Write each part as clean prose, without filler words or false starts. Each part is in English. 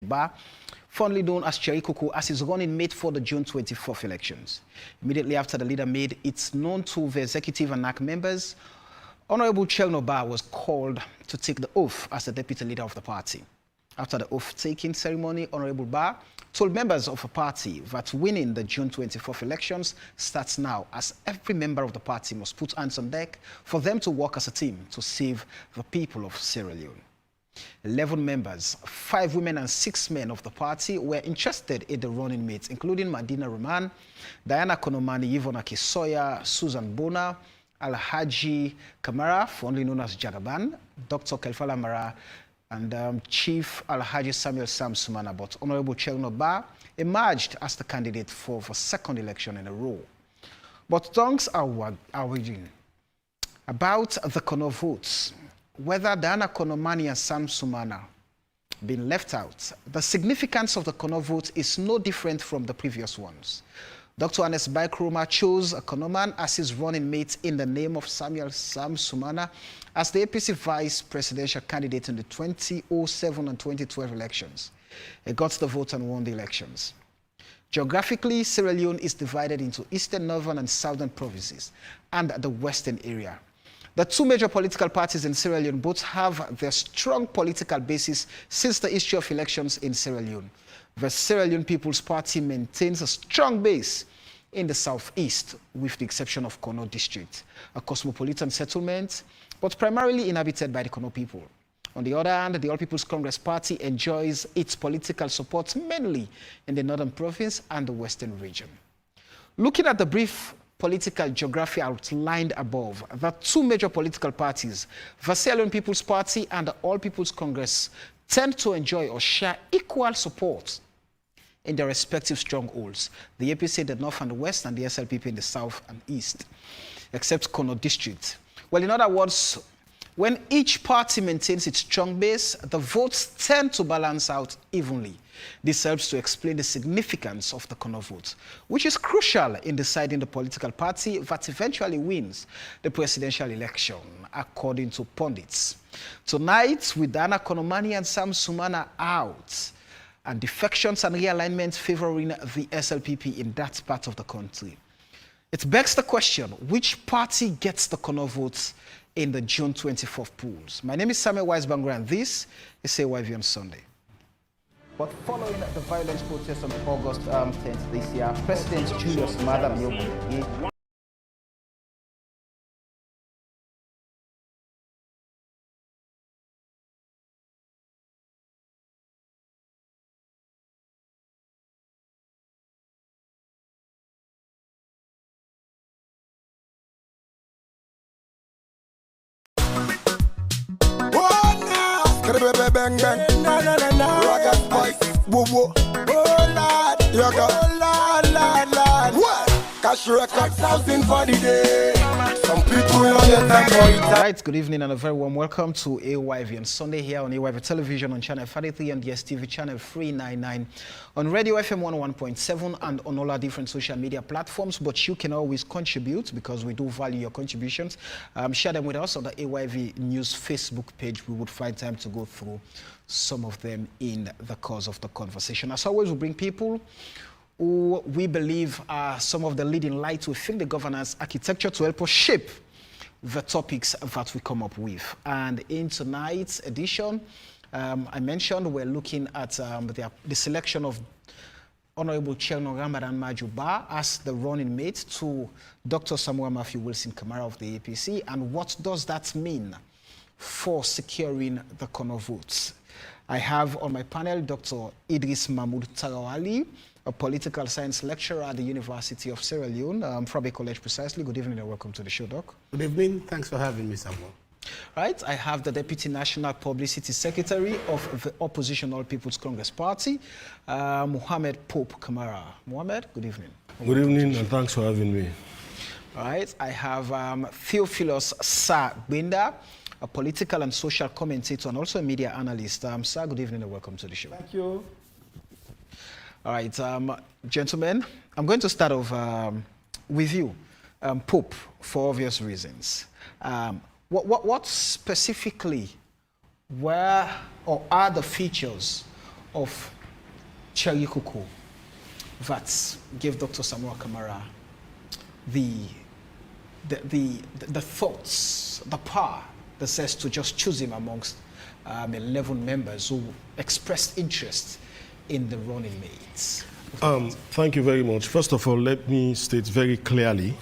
Ba, fondly known as Cherinor, as his running mate for the June 24th elections. Immediately after the leader made it known to the executive and NAC members, Honorable Cherinor was called to take the oath as the deputy leader of the party. After the oath-taking ceremony, Honorable Ba told members of the party that winning the June 24th elections starts now, as every member of the party must put hands on deck for them to work as a team to save the people of Sierra Leone. 11 members, 5 women and 6 men of the party were interested in the running mates, including Madina Roman, Diana Konomani, Yvonne Akisoya, Susan Bona, Alhaji Kamara, fondly known as Jagaban, Dr. Kelfala Mara, and Chief Alhaji Samuel Sam Sumana. But Honorable Cherinor emerged as the candidate for the second election in a row. But tongues are waging about the Kono votes, whether Diana Konomani and Sam Sumana been left out. The significance of the Kono vote is no different from the previous ones. Dr. Anes Baikroma chose a Konoman as his running mate in the name of Samuel Sam Sumana as the APC vice presidential candidate in the 2007 and 2012 elections. He got the vote and won the elections. Geographically, Sierra Leone is divided into eastern, northern, and southern provinces and the western area. The two major political parties in Sierra Leone both have their strong political basis since the history of elections in Sierra Leone. The Sierra Leone People's Party maintains a strong base in the southeast, with the exception of Kono District, a cosmopolitan settlement, but primarily inhabited by the Kono people. On the other hand, the All People's Congress Party enjoys its political support mainly in the northern province and the western region. Looking at the brief political geography outlined above, the two major political parties, the Sierra Leone People's Party and the All People's Congress, tend to enjoy or share equal support in their respective strongholds, the APC in the north and the west, and the SLPP in the south and east, except Kono District. Well, in other words, when each party maintains its strong base, the votes tend to balance out evenly. This helps to explain the significance of the Kono vote, which is crucial in deciding the political party that eventually wins the presidential election, according to pundits. Tonight, with Diana Konomani and Sam Sumana out, and defections and realignments favoring the SLPP in that part of the country, it begs the question, which party gets the Kono votes in the June 24th polls? My name is Samuel Bangura, and this is AYV on Sunday. But following the violent protests on August 10th this year, President Julius Maada Bio bang bang, na na na na, rocket boy, whoa whoa, oh lad, yoga, oh lad, lad, lad, what? Cash record 1,000 for the day. Some people on your time for it. Right, good evening and a very warm welcome to AYV on Sunday here on AYV Television on channel 33 and DSTV channel 399, on Radio FM 101.7 and on all our different social media platforms. But you can always contribute because we do value your contributions. Share them with us on the AYV News Facebook page. We would find time to go through some of them in the course of the conversation. As always, we bring people who we believe are some of the leading lights within the governance architecture to help us shape the topics that we come up with. And in tonight's edition, I mentioned we're looking at the selection of Honorable Cherinor Ramadan Majuba as the running mate to Dr. Samuel Matthew Wilson Kamara of the APC, and what does that mean for securing the Kono votes. I have on my panel Dr. Idris Mahmoud Tarawali, a political science lecturer at the University of Sierra Leone, from a college precisely. Good evening and welcome to the show, Doc. Good evening. Thanks for having me, Samuel. Right. I have the Deputy National Publicity Secretary of the Opposition All People's Congress Party, Mohammed Pope Kamara. Mohammed, good evening. Good evening and thanks for having me. All right. I have Theophilus Sa Binda, a political and social commentator and also a media analyst. Sir, good evening and welcome to the show. Thank you. All right, gentlemen, I'm going to start off with you, Pope, for obvious reasons. What specifically were or are the features of Cherikuku that gave Dr. Samura Kamara the thoughts, the power that says to just choose him amongst 11 members who expressed interest in the running mates? Thank you very much. First of all, let me state very clearly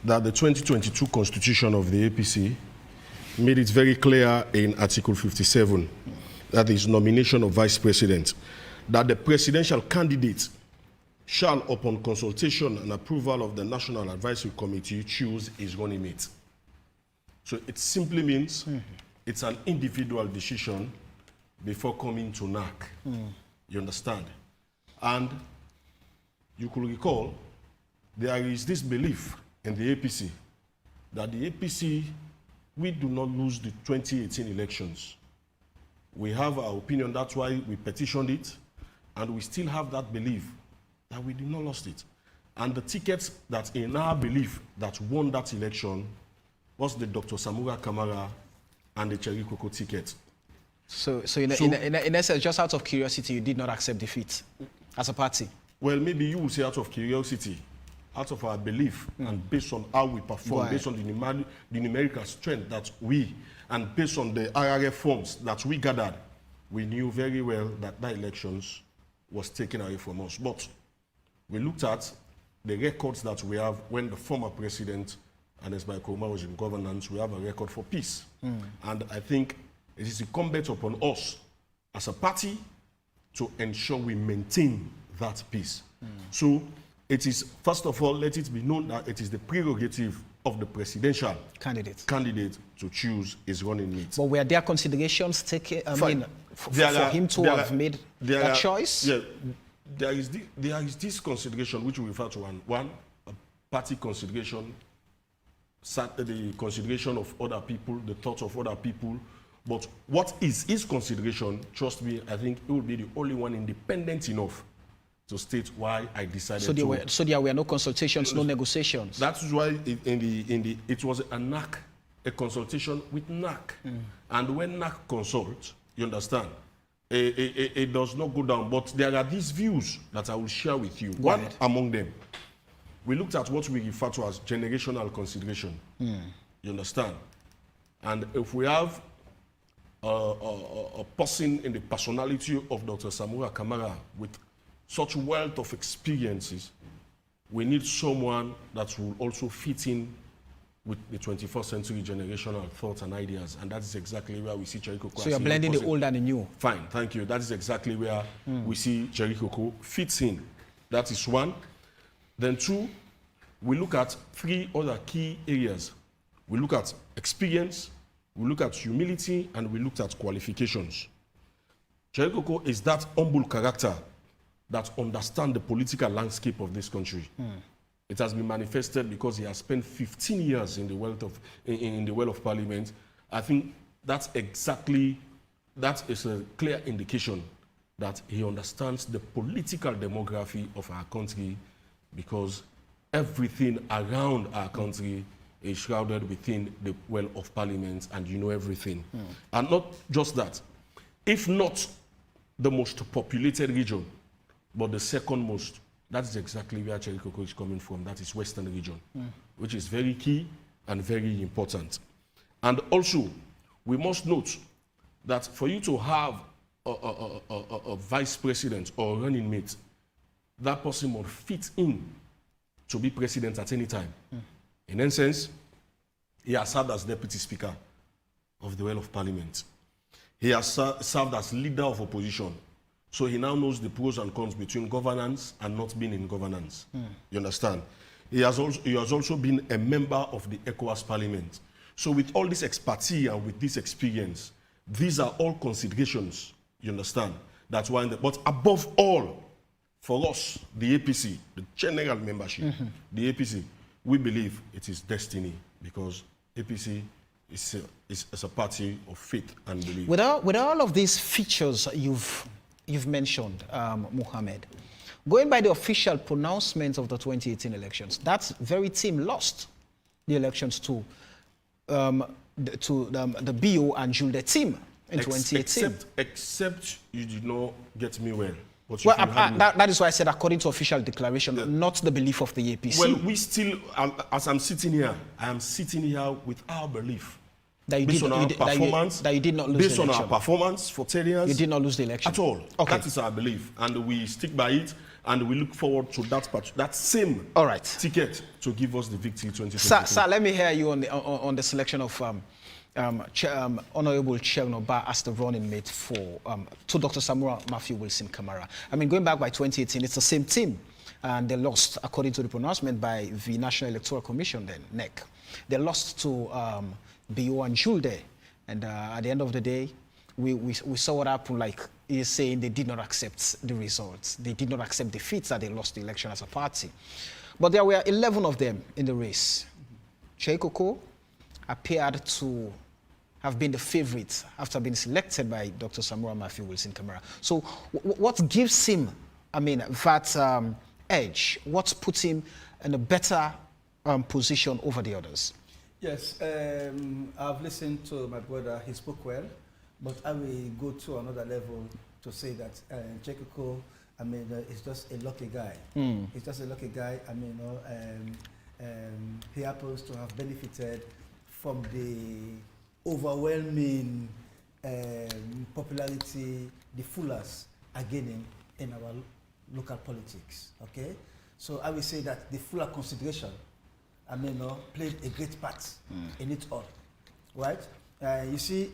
that the 2022 Constitution of the APC made it very clear in Article 57, that is nomination of Vice President, that the presidential candidate shall, upon consultation and approval of the National Advisory Committee, choose his running mate. So it simply means it's an individual decision before coming to NAC. You understand? And you could recall, there is this belief in the APC that the APC, we do not lose the 2018 elections. We have our opinion, that's why we petitioned it, and we still have that belief that we did not lost it. And the tickets that in our belief that won that election was the Dr. Samura Kamara and the Cherikuku ticket. So in essence, just out of curiosity, you did not accept defeat as a party? Well, maybe you will say out of curiosity, out of our belief, and based on how we perform, based on the numerical strength that we, and based on the RRF forms that we gathered, we knew very well that that elections was taken away from us. But we looked at the records that we have when the former president, Anes Baikoma, was in governance. We have a record for peace. And I think it is incumbent upon us as a party to ensure we maintain that peace. So it is, first of all, let it be known that it is the prerogative of the presidential candidate to choose his running mate. But were there considerations taken, for him to have made that choice? Yeah, there is this consideration which we refer to one, a party consideration, the consideration of other people, the thoughts of other people. But what is his consideration, trust me, I think it will be the only one independent enough to state why I decided so there were no consultations, no negotiations. That's why it was a NAC, a consultation with NAC. And when NAC consults, you understand, it does not go down. But there are these views that I will share with you. One among them, we looked at what we refer to as generational consideration. You understand? And if we have a person in the personality of Dr. Samura Kamara with such wealth of experiences, we need someone that will also fit in with the 21st century generational thoughts and ideas. And that is exactly where we see Cherikuku. So you're blending the old and the new. Fine, thank you. That is exactly where we see Cherikuku fits in. That is one. Then two, we look at three other key areas. We look at experience, we look at humility, and we looked at qualifications. Cherikuku is that humble character that understands the political landscape of this country. It has been manifested because he has spent 15 years in the well of parliament. I think that is a clear indication that he understands the political demography of our country, because everything around our country is shrouded within the well of parliament, and you know everything. And not just that, if not the most populated region, but the second most, that is exactly where Cherikuku is coming from. That is Western region, which is very key and very important. And also, we must note that for you to have a vice president or running mate, that person must fit in to be president at any time. In essence, he has served as deputy speaker of the well of parliament. He has served as leader of opposition. So he now knows the pros and cons between governance and not being in governance. You understand? He has also been a member of the ECOWAS parliament. So with all this expertise and with this experience, these are all considerations, you understand? That's why, but above all, for us, the APC, the general membership, the APC, we believe it is destiny, because APC is a party of faith and belief. With all of these features you've mentioned, Mohammed, going by the official pronouncement of the 2018 elections, that very team lost the elections to the BO and Jules team. in 2018. Except you did not get me well. But Well, that is why I said according to official declaration, not the belief of the APC. well, we still, as I'm sitting here, I am sitting here with our belief. That you based did, on our performance, that you did not lose based the on election. our performance for 10 years. You did not lose the election. At all. Okay. That is our belief. And we stick by it. And we look forward to that same All right. ticket to give us the victory 2022. Sir, let me hear you on the selection of Honorable Cherinor as the running mate for to Dr. Samura Matthew Wilson Kamara. I mean, going back by 2018, it's the same team, and they lost according to the pronouncement by the National Electoral Commission, then NEC. They lost to BO and Julde, and at the end of the day, we saw what happened. Like he's saying, they did not accept the results. They did not accept defeats that they lost the election as a party. But there were 11 of them in the race. Cheikoko appeared to have been the favorite after being selected by Dr. Samura Matthew Wilson Kamara. So what gives him, I mean, that edge? What puts him in a better position over the others? Yes, I've listened to my brother. He spoke well, but I will go to another level to say that Cheikoko, I mean, is just a lucky guy. He's just a lucky guy. I mean, he happens to have benefited from the overwhelming popularity the Fullers are gaining in our local politics. Okay, so I will say that the Fuller consideration, I mean, played a great part in it all, right? You see,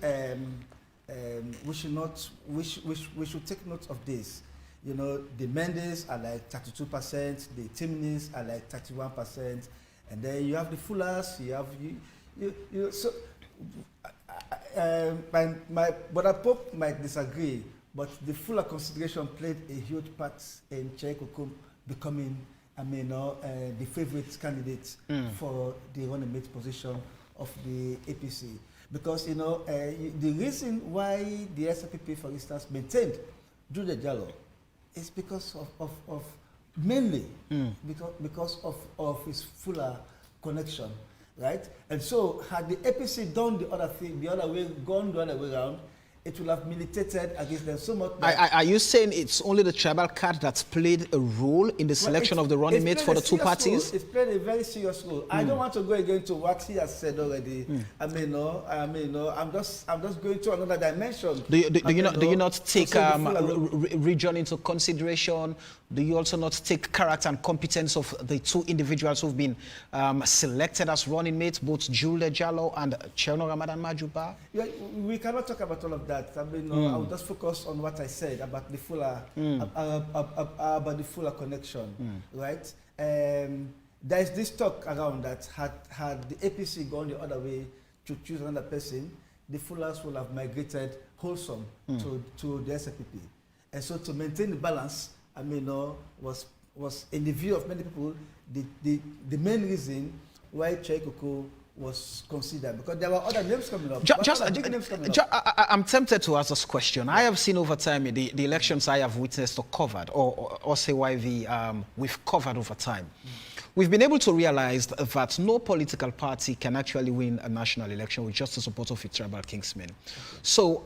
we should take note of this. You know, the Mendes are like 32%, the Timnis are like 31%, and then you have the Fullers, you have so. My brother Pope might disagree, but the Fuller consideration played a huge part in Cheikoko becoming, I mean, the favorite candidate for the running mate position of the APC. Because, you know, the reason why the SPP, for instance, maintained Jude Jallo is because of mainly because of his Fuller connection, right? And so, had the APC done the other thing, gone the other way around, it will have militated against them so much. Are you saying it's only the tribal card that's played a role in the selection of the running mates for the two parties? It's played a very serious role. I don't want to go again to what he has said already. I mean, I'm just going to another dimension. Do you not take region into consideration? Do you also not take character and competence of the two individuals who've been selected as running mates, both Jude Jallo and Cherinor Ramadan Majuba? Yeah, we cannot talk about all of that. I mean, I will just focus on what I said about the Fuller, about the Fuller connection, right? There is this talk around that had the APC gone the other way to choose another person, the Fullers will have migrated wholesome to the SPP. And so to maintain the balance, I mean, was in the view of many people, the main reason why Cheikoko was considered, because there were other names coming up. I'm tempted to ask this question. I have seen over time the elections I have witnessed or covered, or say why we've covered over time. We've been able to realize that no political party can actually win a national election with just the support of its tribal kingsmen. So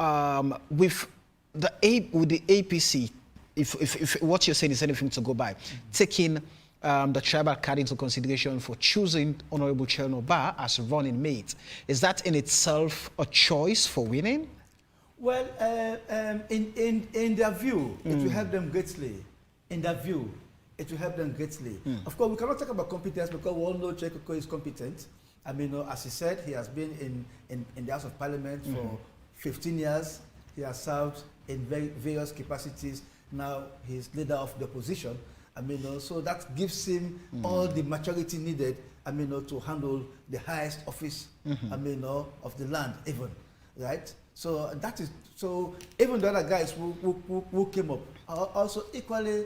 with the APC, if what you're saying is anything to go by, taking the tribal card into consideration for choosing Honorable Cherinor as running mate, is that in itself a choice for winning? Well, in their view, it will help them greatly. In their view, it will help them greatly. Of course, we cannot talk about competence because we all know Cheikoko is competent. I mean, as he said, he has been in the House of Parliament for 15 years. He has served in various capacities. Now he's leader of the opposition. I mean, so that gives him all the maturity needed, I mean, to handle the highest office, I mean, of the land even, right? So that is, so even the other guys who came up are also equally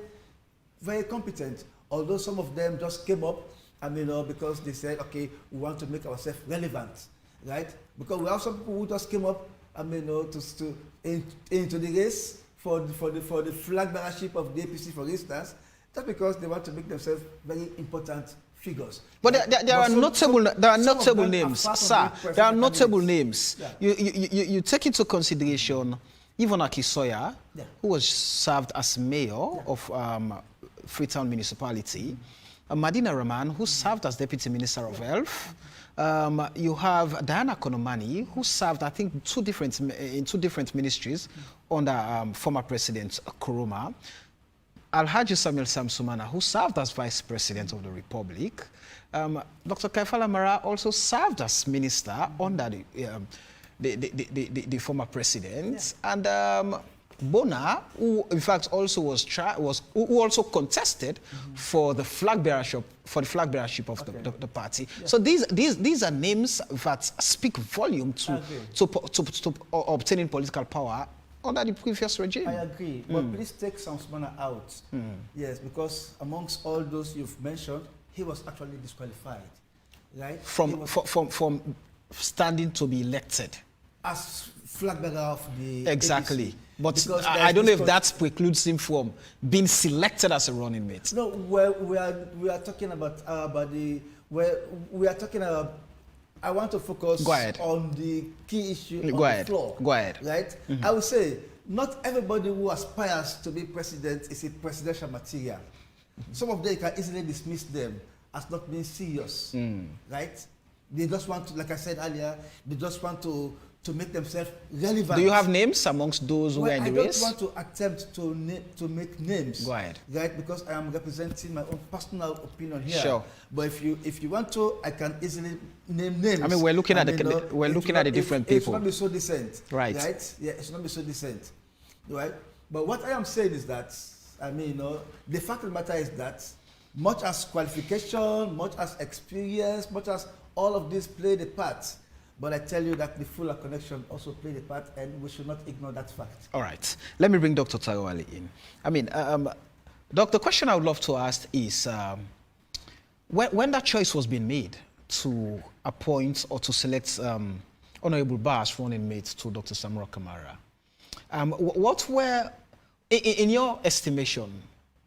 very competent, although some of them just came up, I mean, because they said, okay, we want to make ourselves relevant, right? Because we have some people who just came up, I mean, into the race for the flag bearership of the APC, for instance, just because they want to make themselves very important figures. But right? there are But notable some of notable them are names, far from sir. being There are president notable candidates. names. Yeah. You take into consideration Yvonne Akisoya, Yeah. who was served as mayor of Freetown Municipality. Madina Rahman, who served as deputy minister of health. You have Diana Konomani, who served, I think, in two different ministries under former President Nkrumah. Alhaji Samuel Samsumana, who served as Vice President of the Republic. Dr. Kaifala Mara also served as minister under the former president. Yeah. And Bona, who in fact also who also contested for the flag bearership of the party. Yeah. So these are names that speak volume to obtaining political power under the previous regime. I agree, but please take Samsumana out. Yes, because amongst all those you've mentioned, he was actually disqualified, right? From standing to be elected. As flag bearer of the exactly. APC. But I don't know if that precludes him from being selected as a running mate. No, we are talking about we are talking about. I want to focus on the key issue on the floor. Go ahead. Right? I would say not everybody who aspires to be president is a presidential material. Some of them, you can easily dismiss them as not being serious. Right? They just want to, like I said earlier, they just want to make themselves relevant. Do you have names amongst those who are in the race? I don't want to attempt to make names. Go ahead. Right? Because I am representing my own personal opinion here. Sure. But if you want to, I can easily name names. I mean, we're looking at the different people. It should not be so decent. Right. Right? Yeah, it should not be so decent. Right? But what I am saying is that, I mean, the fact of the matter is that much as qualification, much as experience, much as all of this play the part, but I tell you that the fuller connection also played a part, and we should not ignore that fact. All right. Let me bring Dr. Taiwale in. I mean, the question I would love to ask is, when that choice was being made to appoint or to select Honorable Bass running mate to Dr. Samura Kamara, what were, in your estimation,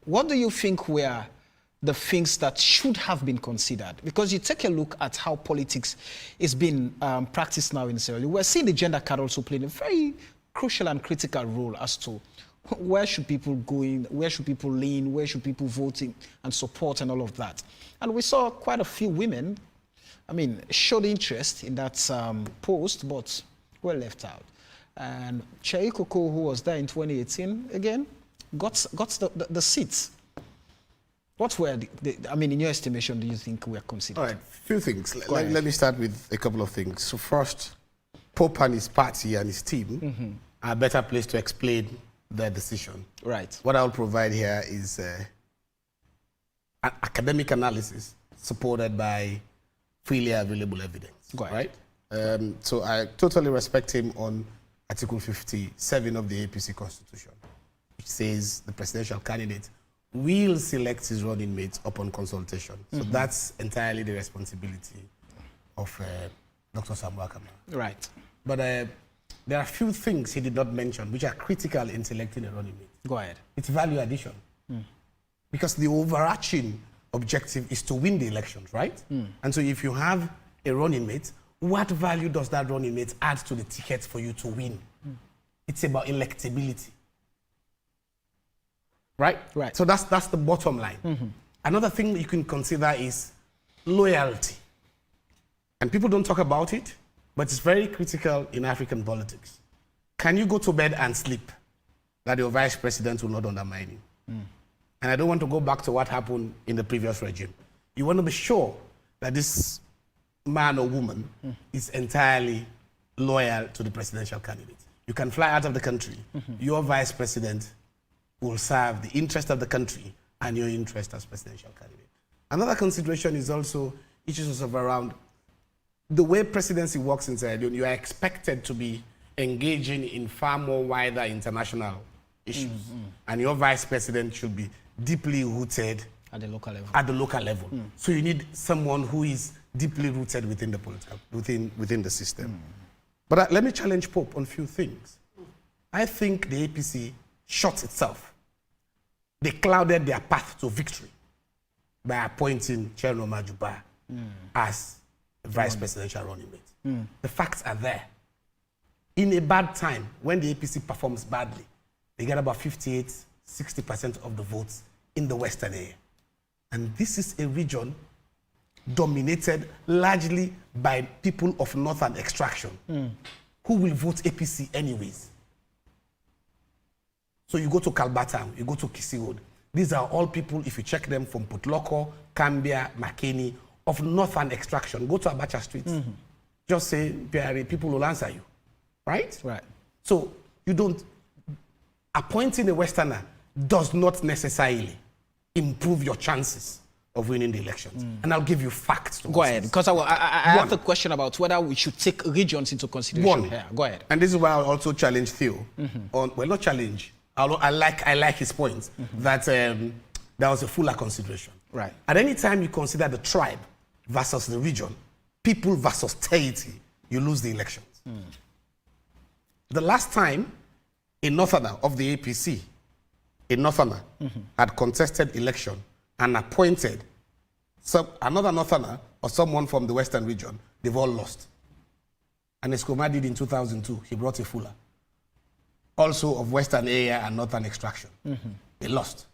what do you think were the things that should have been considered? Because you take a look at how politics is being practiced now in Sierra Leone. We're seeing the gender card also playing a very crucial and critical role as to where should people go in, where should people lean, where should people vote in and support and all of that. And we saw quite a few women, I mean, showed interest in that post, but were left out. And Chei Koko, who was there in 2018, again, got the seats. What were I mean, in your estimation, do you think were considered? All right, few things. Let me start with a couple of things. So first, Pope and his party and his team are a better place to explain their decision. Right. What I'll provide here is an academic analysis supported by freely available evidence. Right? So I totally respect him on Article 57 of the APC Constitution, which says the presidential candidate will select his running mates upon consultation. So that's entirely the responsibility of Dr. Samura Kamara. Right. But there are a few things he did not mention which are critical in selecting a running mate. Go ahead. It's value addition. Because the overarching objective is to win the elections, right? And so if you have a running mate, what value does that running mate add to the ticket for you to win? It's about electability. Right? Right. So that's the bottom line. Another thing that you can consider is loyalty. And people don't talk about it, but it's very critical in African politics. Can you go to bed and sleep that your vice president will not undermine you? And I don't want to go back to what happened in the previous regime. You want to be sure that this man or woman is entirely loyal to the presidential candidate. You can fly out of the country. Your vice president will serve the interest of the country and your interest as presidential candidate. Another consideration is also issues of around the way presidency works in Sierra Leone. You are expected to be engaging in far more wider international issues. And your vice president should be deeply rooted at the local level. At the local level. So you need someone who is deeply rooted within the political, within the system. But let me challenge Pope on a few things. I think the APC shot itself. They clouded their path to victory by appointing Cherinor Majuba as vice presidential running mate. The facts are there. In a bad time, when the APC performs badly, they get about 58-60% of the votes in the Western area. And this is a region dominated largely by people of northern extraction who will vote APC anyways. So you go to Kalbata, you go to Kisi Road. These are all people, if you check them, from Putloko, Cambia, Makeni, of northern extraction. Go to Abacha Street. Just say, people will answer you. Right? Right. So you don't, appointing a Westerner does not necessarily improve your chances of winning the elections. And I'll give you facts. Go ahead, because I have a question about whether we should take regions into consideration here. Go ahead. And this is why I'll also challenge Theo. On, well, not challenge. I like his point that there was a fuller consideration. Right. At any time you consider the tribe versus the region, people versus territory, you lose the elections. The last time a northerner of the APC, a northerner, had contested election and appointed another northerner or someone from the western region, they've all lost. And Escoma did in 2002, he brought a fuller, also of western area and northern extraction. They lost.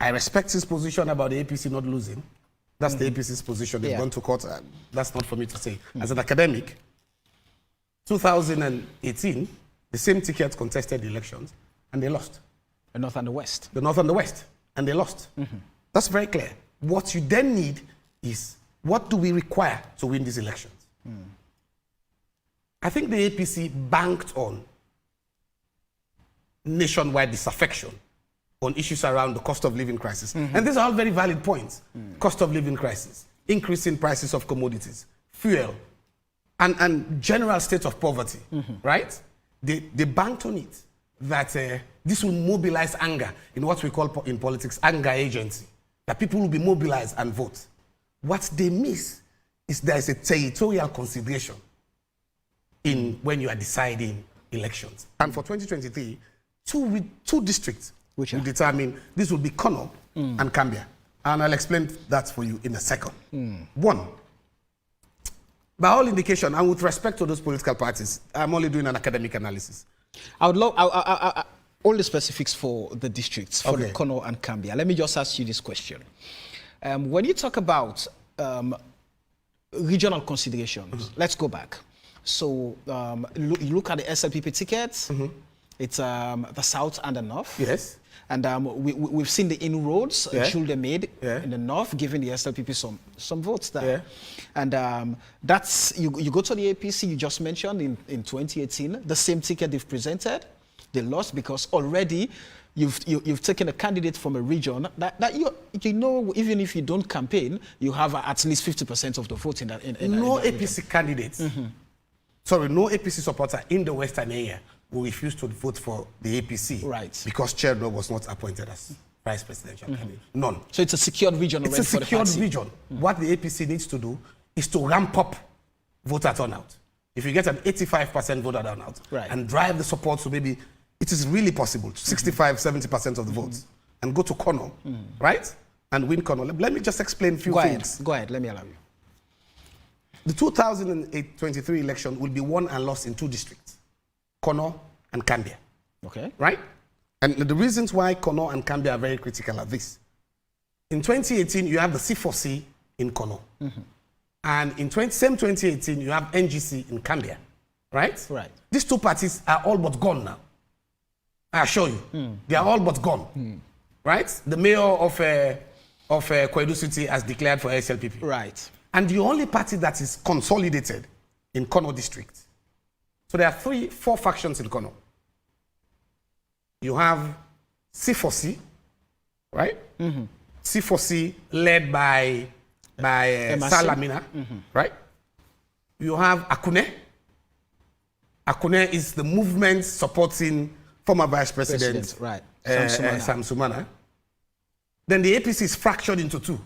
I respect his position about the APC not losing. That's the APC's position. They've gone to court. That's not for me to say. As an academic, 2018, the same ticket contested the elections, and they lost. The North and the West. The North and the West, and they lost. That's very clear. What you then need is, what do we require to win these elections? I think the APC banked on nationwide disaffection on issues around the cost of living crisis. And these are all very valid points. Cost of living crisis, increasing prices of commodities, fuel, and general state of poverty, right? They banked on it, that this will mobilize anger in what we call in politics anger agency, that people will be mobilized and vote. What they miss is there is a territorial consideration in when you are deciding elections. And for 2023, two districts will determine, this will be Kono and Cambia. And I'll explain that for you in a second. One, by all indication, and with respect to those political parties, I'm only doing an academic analysis. I would love all the specifics for the districts, for the Kono and Cambia. Let me just ask you this question. When you talk about regional considerations, let's go back. So you look at the SLPP tickets, it's the south and the north. Yes. And we've seen the inroads Schulde made in the north, giving the SLPP some votes there. And that's, you go to the APC, you just mentioned in 2018, the same ticket they've presented, they lost because already you've taken a candidate from a region that you know, even if you don't campaign, you have at least 50% of the vote in that. No APC candidates, sorry, no APC supporter in the western area who refused to vote for the APC because Cherinor was not appointed as vice presidential candidate. None. So it's a secured region already for the party. It's a secured region. What the APC needs to do is to ramp up voter turnout. If you get an 85% voter turnout and drive the support to maybe, it is really possible, 65-70% of the votes, and go to Kono, right? And win Kono. Let me just explain a few things. Go ahead, let me allow you. The 2023 election will be won and lost in two districts, Kono and Cambia. Okay. Right? And the reasons why Kono and Cambia are very critical are this. In 2018, you have the C4C in Kono. And in same 2018, you have NGC in Cambia. Right? Right. These two parties are all but gone now. I assure you. They are all but gone. Right? The mayor of Kwedu City has declared for SLPP. Right. And the only party that is consolidated in Kono district. So there are 4 factions in Kono. You have C4C, right? C4C led by Salamina, right? You have Akune. Akune is the movement supporting former Vice President Sam Sumana. Then the APC is fractured into 2.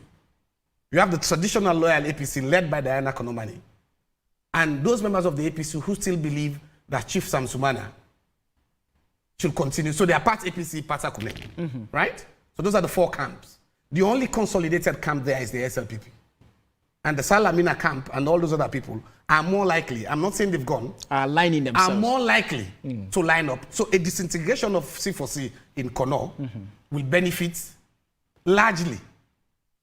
You have the traditional loyal APC led by Diana Konomani. And those members of the APC who still believe that Chief Sam Sumana should continue. So they are part APC, part Akune, right? So those are the 4 camps. The only consolidated camp there is the SLPP. And the Salamina camp and all those other people are more likely, I'm not saying they've gone, Aligning themselves. are more likely to line up. So a disintegration of C4C in Kono will benefit largely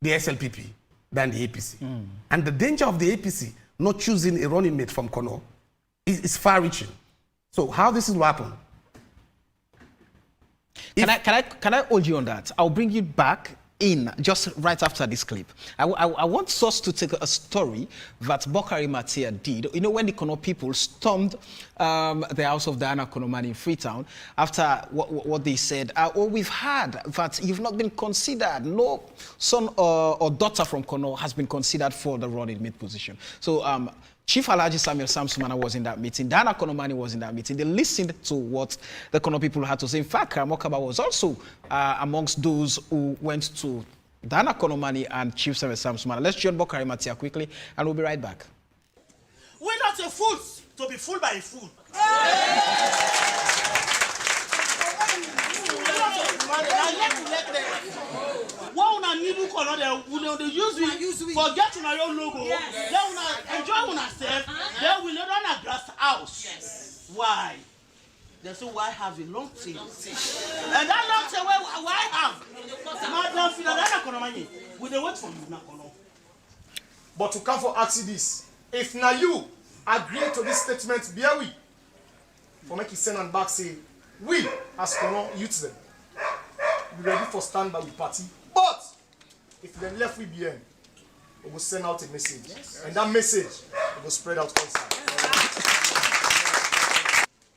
the SLPP than the APC. And the danger of the APC not choosing a running mate from Kono is far-reaching. So how this will happen? Can I hold you on that? I'll bring you back in just right after this clip. I want us to take a story that Bokari Matia did. You know, when the Kono people stormed the house of Diana Konomani in Freetown, after what they said, we've heard that you've not been considered, no son or daughter from Kono has been considered for the running mate position. So Chief Alhaji Samuel Samsumana was in that meeting. Diana Konomani was in that meeting. They listened to what the Kono people had to say. In fact, Karamokaba was also amongst those who went to Diana Konomani and Chief Samuel Samsumana. Let's join Bokari Matia quickly, and we'll be right back. We're not a fool to be fooled by a fool. What una need to color they use we forget on your logo. Then una enjoy una self. Then we let on a glass house. Yes. Why? They say why have a long tail? And that long tail why have? Madam Finadana Konomani. We dey wait for you now, Kono. But to come for ask this, if now you agree to this statement, bear we. For make it send and back say, we as Kono youth them, we ready for stand by with party. But if they left we behind, we will send out a message. Yes. And that message will spread out outside.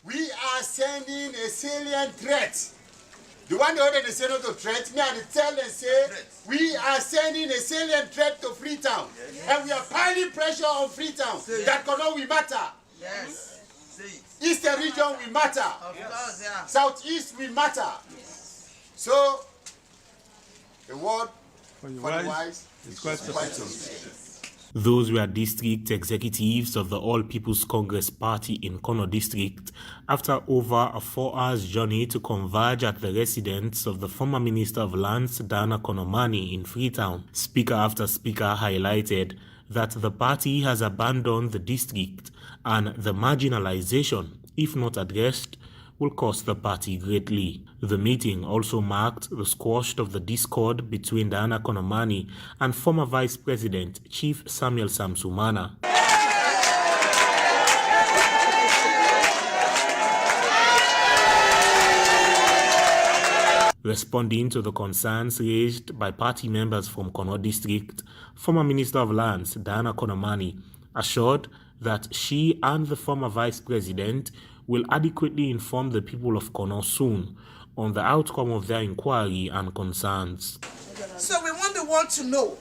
We are sending a salient threat. The one the other they say not to threat, me and tell and say we are sending a salient threat to Freetown. Yes. And we are piling pressure on Freetown. That Kono we matter. Yes. Eastern region we matter. Course, yeah. Southeast we matter. Yes. So the word for the wise is quite sufficient. Those were district executives of the All People's Congress Party in Kono District after over a 4-hour journey to converge at the residence of the former Minister of Lands, Diana Konomani, in Freetown. Speaker after speaker highlighted that the party has abandoned the district and the marginalization, if not addressed, will cost the party greatly. The meeting also marked the squash of the discord between Diana Konomani and former Vice President Chief Samuel Samsumana. Responding to the concerns raised by party members from Kono District, former Minister of Lands Diana Konomani assured that she and the former Vice President will adequately inform the people of Kono soon on the outcome of their inquiry and concerns. So we want the world to know,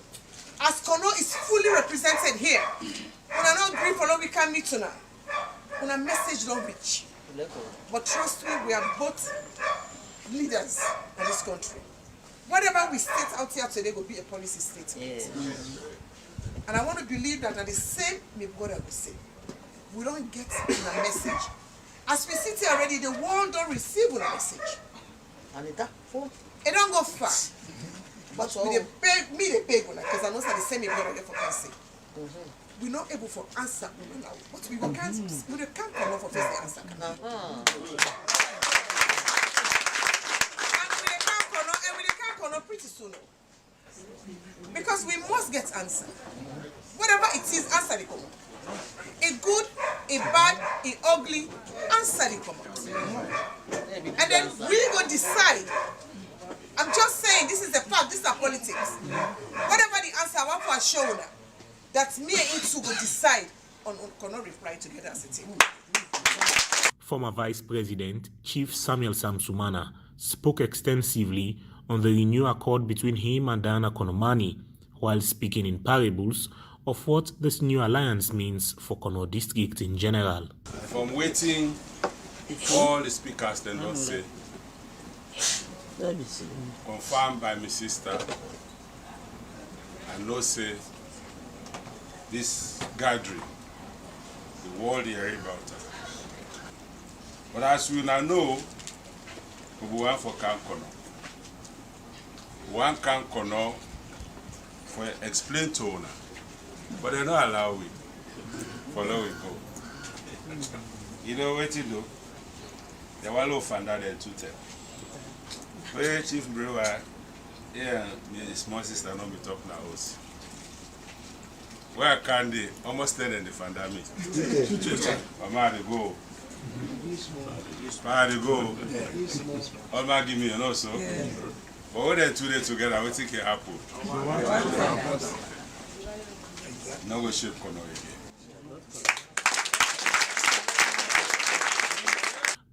as Kono is fully represented here, when I don't agree for no we can meet tonight, when a message don't reach. But trust me, we are both leaders in this country. Whatever we state out here today will be a policy statement. And I want to believe that at the same, my brother will say, we don't get a message. As we sit here already, the world don't receive a message. And it don't go far. But we they pay because I know that the same brother for cancer. We're not able to answer. But we can't come up for face the answer. And we can't come up pretty soon. Because we must get answer. Whatever it is, answer the comment. A good, a bad, a ugly, answer the comment. And then we go decide. I'm just saying this is the fact, this is our politics. Whatever the answer I want for a show now, that me and you will decide on Kono reply together as a team. Former Vice President Chief Samuel Samsumana spoke extensively on the renewed accord between him and Diana Konomani, while speaking in parables of what this new alliance means for Kono District in general. From waiting, all the speakers then don't say, confirmed by my sister, and no say, this gathering, the world hear about it. But as we now know, we want for Camp Kono. one can Kono for explain to owner, but they don't allow we. Follow we go. You know what you do? They want to find out their tutor. Where Chief Brewer, yeah, my small sister not be talking now us. Where can they almost tell them the fundament? Mama they go. Mama they go. Mama give me an also. But when they 2 days together, we think it happen. No go shape Kono again.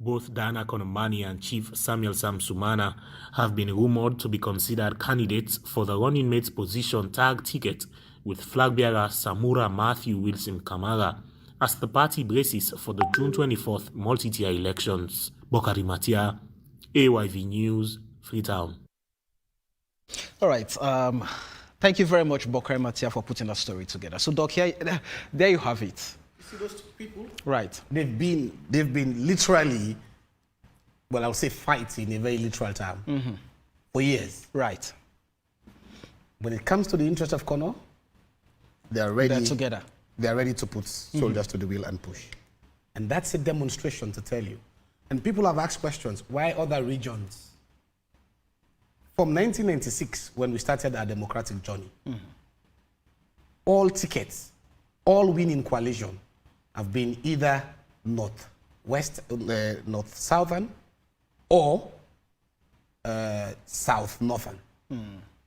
Both Diana Konomani and Chief Samuel Sam Sumana have been rumored to be considered candidates for the running mate's position tag ticket with flag bearer Samura Matthew Wilson Kamara as the party braces for the June 24th multi-tier elections. Bokari Matia, AYV News, Freetown. All right. Thank you very much, Bokari Matia, for putting that story together. So, Doc, here, there you have it. See those two people? Right. They've been literally, well, I'll say fighting in a very literal term for years. Right. When it comes to the interest of Kono, they're ready together. They're ready to put soldiers to the wheel and push. And that's a demonstration to tell you. And people have asked questions, why other regions? From 1996, when we started our democratic journey, all tickets, all winning coalition have been either north-west, north-southern, or south-northern.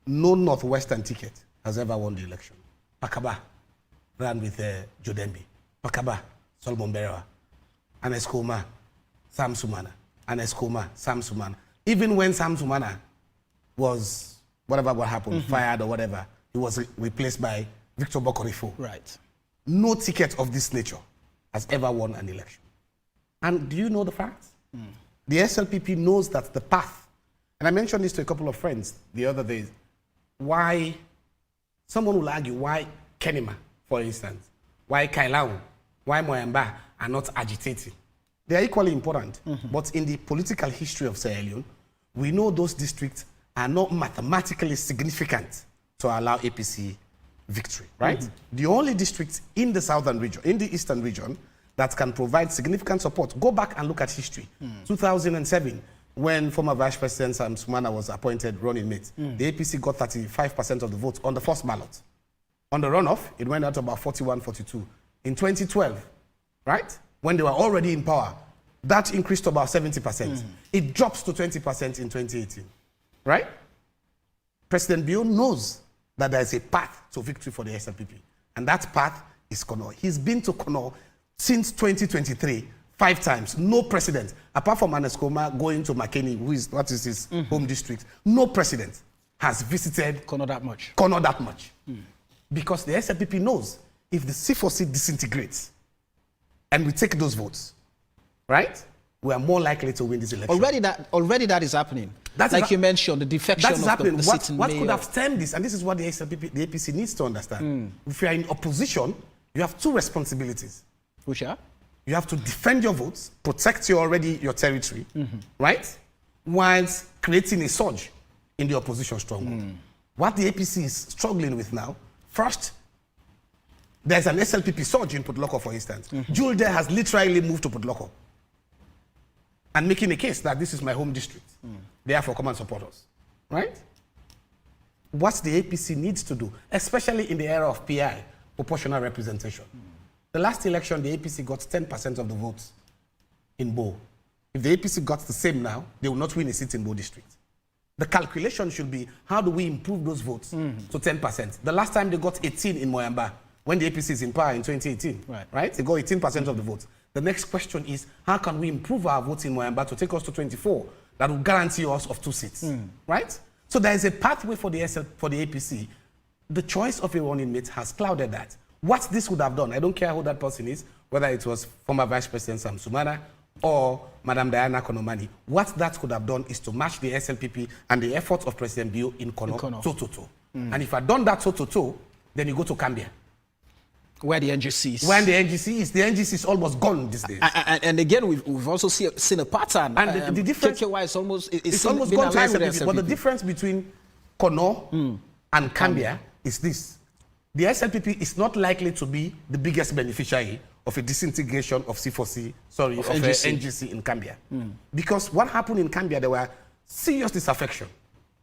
No northwestern ticket has ever won the election. Pakaba ran with Jodembe. Pakaba, Solomon Berewa. Aneskoma, Sam Sumana. Aneskoma, Sam Sumana. Even when Sam Sumana was, whatever what happened, fired or whatever, he was replaced by Victor Bokorifo. Right. No ticket of this nature has ever won an election. And do you know the facts? The SLPP knows that the path, and I mentioned this to a couple of friends the other day, why, someone will argue why Kenema, for instance, why Kailau, why Moyamba are not agitating. They are equally important, but in the political history of Sierra Leone, we know those districts are not mathematically significant to allow APC victory, right? The only district in the southern region, in the eastern region, that can provide significant support. Go back and look at history. 2007, when former Vice President Sam Sumana was appointed running mate, the APC got 35% of the votes on the first ballot. On the runoff, it went out to about 41, 42. In 2012, right, when they were already in power, that increased to about 70%. It drops to 20% in 2018, right? President Bio knows that there is a path to victory for the SLPP, and that path is Kono. He's been to Kono since 2023, 5 times. No president, apart from Aneskoma going to Makeni, what is his home district, no president has visited Kono that much. Kono that much. Because the SLPP knows if the C4C disintegrates and we take those votes, right, we are more likely to win this election. Already that is happening. That's like you mentioned, the defection that is of happening. the sitting What mayor. could have stemmed this? And this is what the APC needs to understand. If you are in opposition, you have 2 responsibilities. Which are? You have to defend your votes, protect your territory, right? Whilst creating a surge in the opposition stronghold. What the APC is struggling with now, first, there's an SLPP surge in Putloko, for instance. Julde has literally moved to Putloko and making a case that this is my home district. Therefore, come and support us, right? What the APC needs to do, especially in the era of PI, proportional representation. The last election, the APC got 10% of the votes in Bo. If the APC got the same now, they will not win a seat in Bo district. The calculation should be, how do we improve those votes to 10%? The last time they got 18 in Moyamba, when the APC is in power in 2018, right? They got 18% of the votes. The next question is, how can we improve our votes in Moyamba to take us to 24? That will guarantee us of 2 seats, right? So there is a pathway for the APC. The choice of a running mate has clouded that. What this would have done, I don't care who that person is, whether it was former Vice President Sam Sumana or Madam Diana Konomani, what that could have done is to match the SLPP and the efforts of President Bio in Kono toe-to-toe. And if I'd done that toe-to-toe, then you go to Cambia. Where the NGC is. Where the NGC is almost gone these days. And again, we've also seen a pattern. And the difference... KKY is almost it's almost gone to SLPP, but the difference between Kono and Cambia is this. The SLPP is not likely to be the biggest beneficiary of a disintegration of NGC in Cambia. Because what happened in Cambia, there were serious disaffection.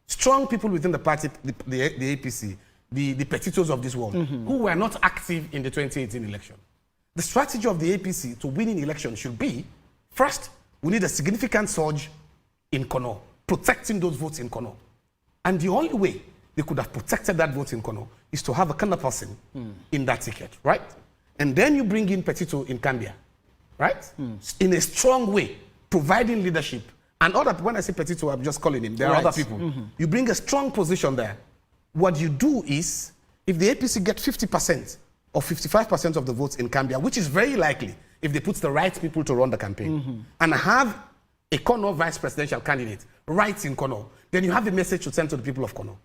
Strong people within the party, the APC, the petitos of this world, who were not active in the 2018 election. The strategy of the APC to win an election should be, first, we need a significant surge in Kono, protecting those votes in Kono. And the only way they could have protected that vote in Kono is to have a kind of person in that ticket, right? And then you bring in Petito in Cambia, right? In a strong way, providing leadership. And other, when I say Petito, I'm just calling him. There are other people. You bring a strong position there. What you do is, if the APC get 50% or 55% of the votes in Cambia, which is very likely if they put the right people to run the campaign, and have a Kono vice presidential candidate right in Kono, then you have a message to send to the people of Kono,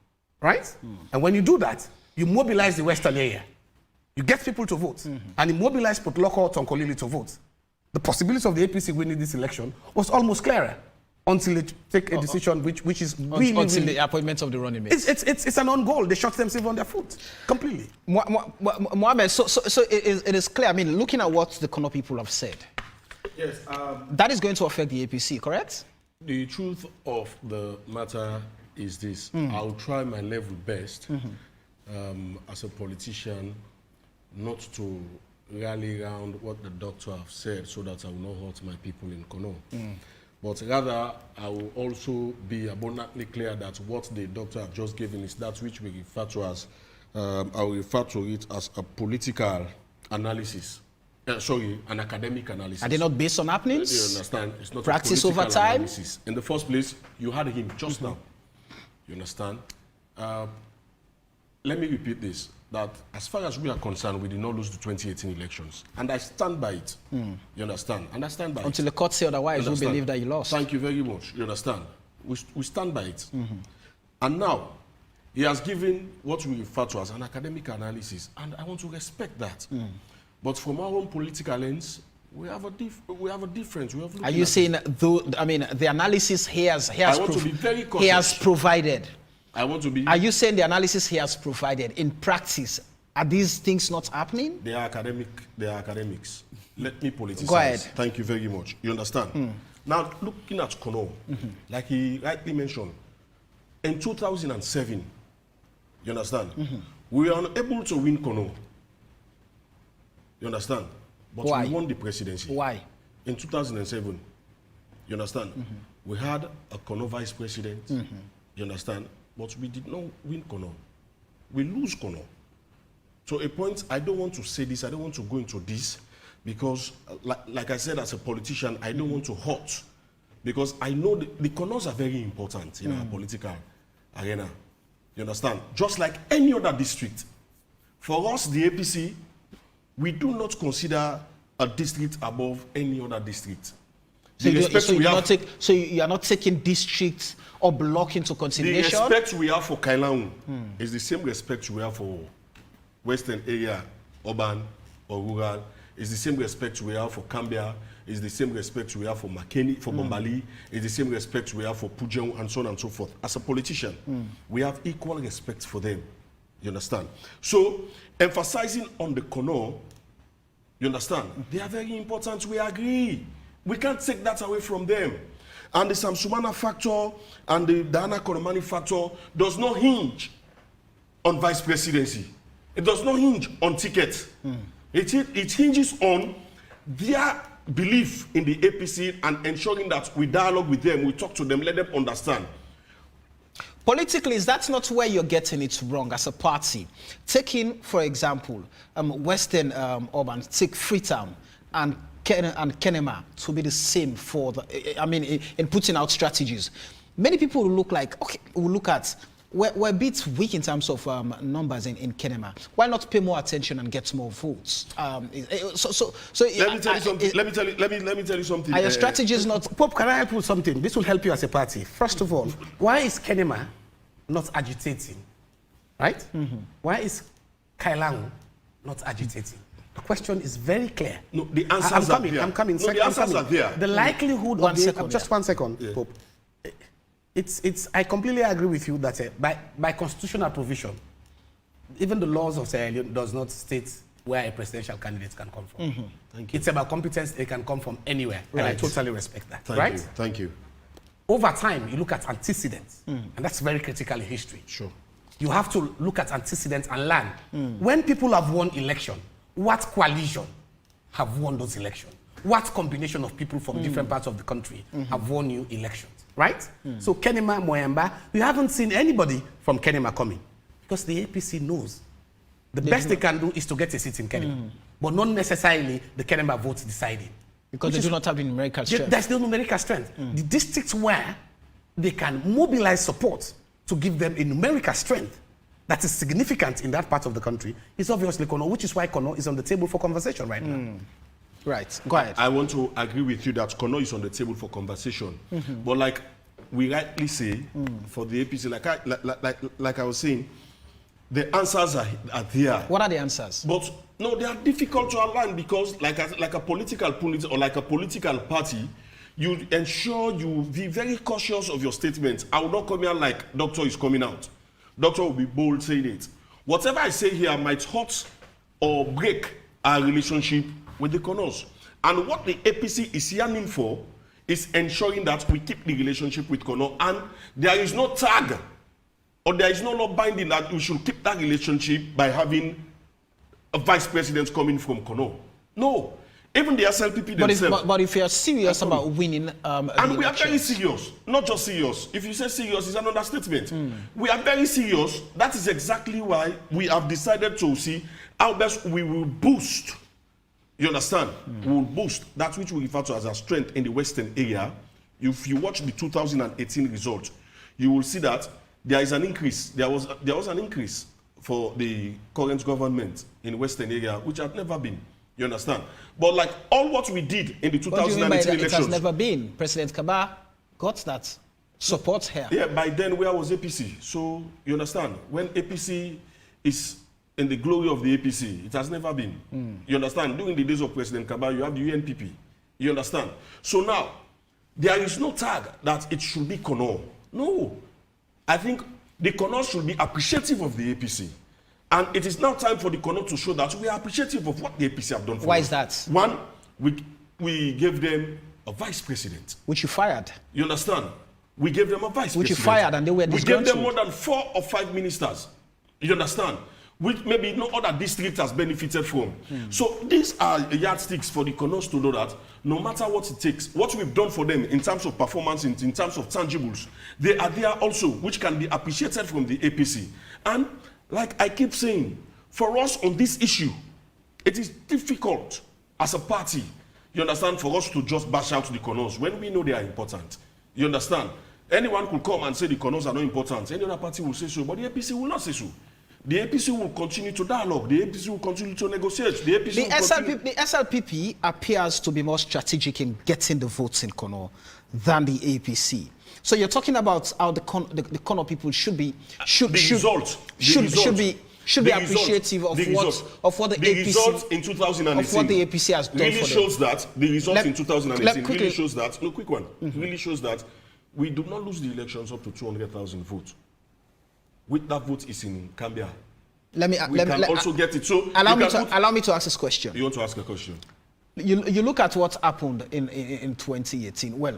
right? And when you do that, you mobilize the western area. You get people to vote, and you mobilize Potloko Tonkolili to vote. The possibility of the APC winning this election was almost clearer until they take a decision which is really... Until the appointment of the running mate. It's an own goal. They shot themselves on their foot, completely. Mohammed, so it is clear, I mean, looking at what the Kono people have said, Yes. that is going to affect the APC, correct? The truth of the matter is this. I'll try my level best as a politician not to rally around what the doctor have said so that I will not hurt my people in Kono. But rather, I will also be abundantly clear that what the doctor have just given is that which we refer to as, I will refer to it as a political analysis. An academic analysis. Are they not based on happenings? You understand? It's not practice a over time? Analysis. In the first place, you had him just now. You understand? Let me repeat this, that as far as we are concerned, we did not lose the 2018 elections. And I stand by it. You understand? And I stand by it. Until the court say otherwise, you believe that you lost. Thank you very much. You understand? We stand by it. And now, he has given what we refer to as an academic analysis. And I want to respect that. But from our own political lens, we have a difference. Are you saying, the analysis he has provided? I want to be... Are you saying the analysis he has provided, in practice, are these things not happening? They are academics. Let me politicize. Go ahead. Thank you very much. You understand? Now, looking at Kono, like he rightly mentioned, in 2007, you understand, we were unable to win Kono. You understand? But Why? we won the presidency. Why? In 2007, you understand? We had a Kono vice president, you understand? But we did not win Kono. We lose Kono. So a point, I don't want to say this, I don't want to go into this, because like I said, as a politician, I don't want to hurt. Because I know the Konos are very important in our political arena. You understand? Just like any other district. For us, the APC, we do not consider a district above any other district. So you are not taking districts or block into consideration? The respect we have for Kailaun is the same respect we have for Western area, urban or rural. It's the same respect we have for Cambia. It's the same respect we have for Makeni, for Bombali. It's the same respect we have for Pujeng, and so on and so forth. As a politician, we have equal respect for them. You understand? So, emphasizing on the Kono, you understand? They are very important. We agree. We can't take that away from them. And the Samsumana factor and the Dana Koromani factor does not hinge on vice presidency. It does not hinge on tickets. It hinges on their belief in the APC and ensuring that we dialogue with them, we talk to them, let them understand. Politically, is that not where you're getting it wrong as a party? Taking, for example, Western urban, take Freetown and Kenema to be the same for the, in putting out strategies. Many people will look like, okay, we'll look at, we're a bit weak in terms of numbers in Kenema. Why not pay more attention and get more votes? Let me tell you something. Are your strategies not... Pope, can I help you with something? This will help you as a party. First of all, why is Kenema not agitating? Right? Why is Kailang not agitating? The question is very clear. No, the answers are there. I'm coming. No, the answers are there. The likelihood of just 1 second, Pope. I completely agree with you that by constitutional provision, even the laws of Sierra Leone does not state where a presidential candidate can come from. Thank you. It's about competence. It can come from anywhere. Right. And I totally respect that. Thank right? you. Thank you. Over time, you look at antecedents, and that's very critical in history. Sure. You have to look at antecedents and learn. When people have won election, what coalition have won those elections? What combination of people from different parts of the country have won new elections, right? So Kenema, Moyamba, you haven't seen anybody from Kenema coming because the APC knows the best they can do is to get a seat in Kenema, but not necessarily the Kenema votes deciding. Because they do not have the numerical strength. There's no numerical strength. The districts where they can mobilize support to give them a numerical strength that is significant in that part of the country is obviously Kono, which is why Kono is on the table for conversation right now. Right, go ahead. I want to agree with you that Kono is on the table for conversation. But like we rightly say, for the APC, like I was saying, the answers are there. What are the answers? But no, they are difficult to align because like a political pundit or like a political party, you ensure you be very cautious of your statements. I will not come here like Doctor is coming out. Doctor will be bold saying it. Whatever I say here might hurt or break our relationship with the Konos. And what the APC is yearning for is ensuring that we keep the relationship with Kono, and there is no tag or there is no law binding that we should keep that relationship by having a vice president coming from Kono. No. Even the SLPP themselves. But if you're serious about winning and we are very serious, not just serious. If you say serious, it's an understatement. We are very serious. That is exactly why we have decided to see how best we will boost. You understand? We will boost that which we refer to as our strength in the Western area. If you watch the 2018 result, you will see that there is an increase. There was an increase for the current government in the Western area, which had never been. You understand? But like all what we did in the 2019 elections. It has never been. President Kaba got that support here. Yeah, by then where was APC? So you understand? When APC is in the glory of the APC, it has never been. You understand? During the days of President Kaba, you have the UNPP. You understand? So now, there is no tag that it should be Kono. No. I think the Kono should be appreciative of the APC. And it is now time for the Kono to show that we are appreciative of what the APC have done for us. Why is that? One, we gave them a vice president. Which you fired. You understand? We gave them a vice president. Which you fired and they were disgruntled. We gave them more than 4 or 5 ministers. You understand? Which maybe no other district has benefited from. So these are yardsticks for the Konos to know that no matter what it takes, what we've done for them in terms of performance, in terms of tangibles, they are there also, which can be appreciated from the APC. And like I keep saying, for us on this issue, it is difficult as a party, you understand, for us to just bash out the Konos when we know they are important. You understand? Anyone could come and say the Konos are not important. Any other party will say so, but the APC will not say so. The APC will continue to dialogue. The APC will continue to negotiate. The SLPP appears to be more strategic in getting the votes in Kono than the APC. So you're talking about how the Kono people should be appreciative of what the APC result in 2018 of what the APC has done really for shows them. that the result in 2018 really shows that quick one really shows that we do not lose the elections up to 200,000 votes. With that vote is in Cambia. We can also get it. So allow me to ask this question. You want to ask a question? You look at what happened in 2018. Well,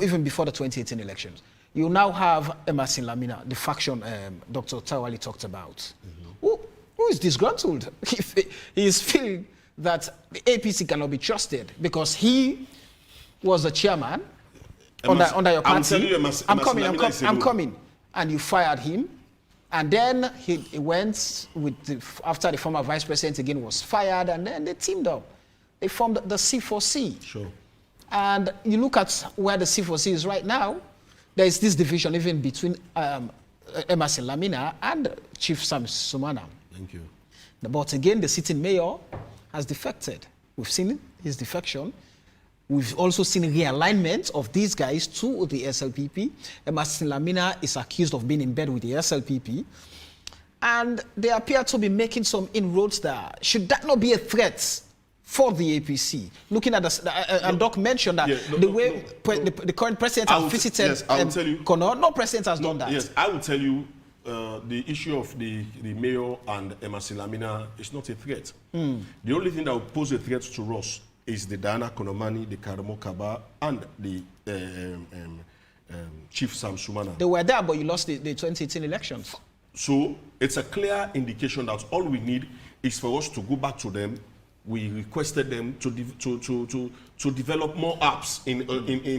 even before the 2018 elections, you now have Emerson Lamina, the faction Dr. Tawali talked about, who is disgruntled. He is feeling that the APC cannot be trusted because he was the chairman under your party. I'm telling you, I'm coming. And you fired him. And then he went after the former vice president again was fired, and then they teamed up. They formed the C4C. Sure. And you look at where the C4C is right now, there is this division even between Emerson Lamina and Chief Sam Sumana. Thank you. But again, the sitting mayor has defected. We've seen his defection. We've also seen realignment of these guys to the SLPP. Emerson Lamina is accused of being in bed with the SLPP. And they appear to be making some inroads there. Should that not be a threat for the APC. Looking at and Doc mentioned that the current president has visited Kono. No president has done that. Yes, I will tell you the issue of the mayor and Emerson Lamina is not a threat. The only thing that will pose a threat to us is the Diana Konomani, the Karamo Kaba, and the Chief Sam Sumana. They were there, but you lost the 2018 elections. So it's a clear indication that all we need is for us to go back to them. We requested them to develop more apps in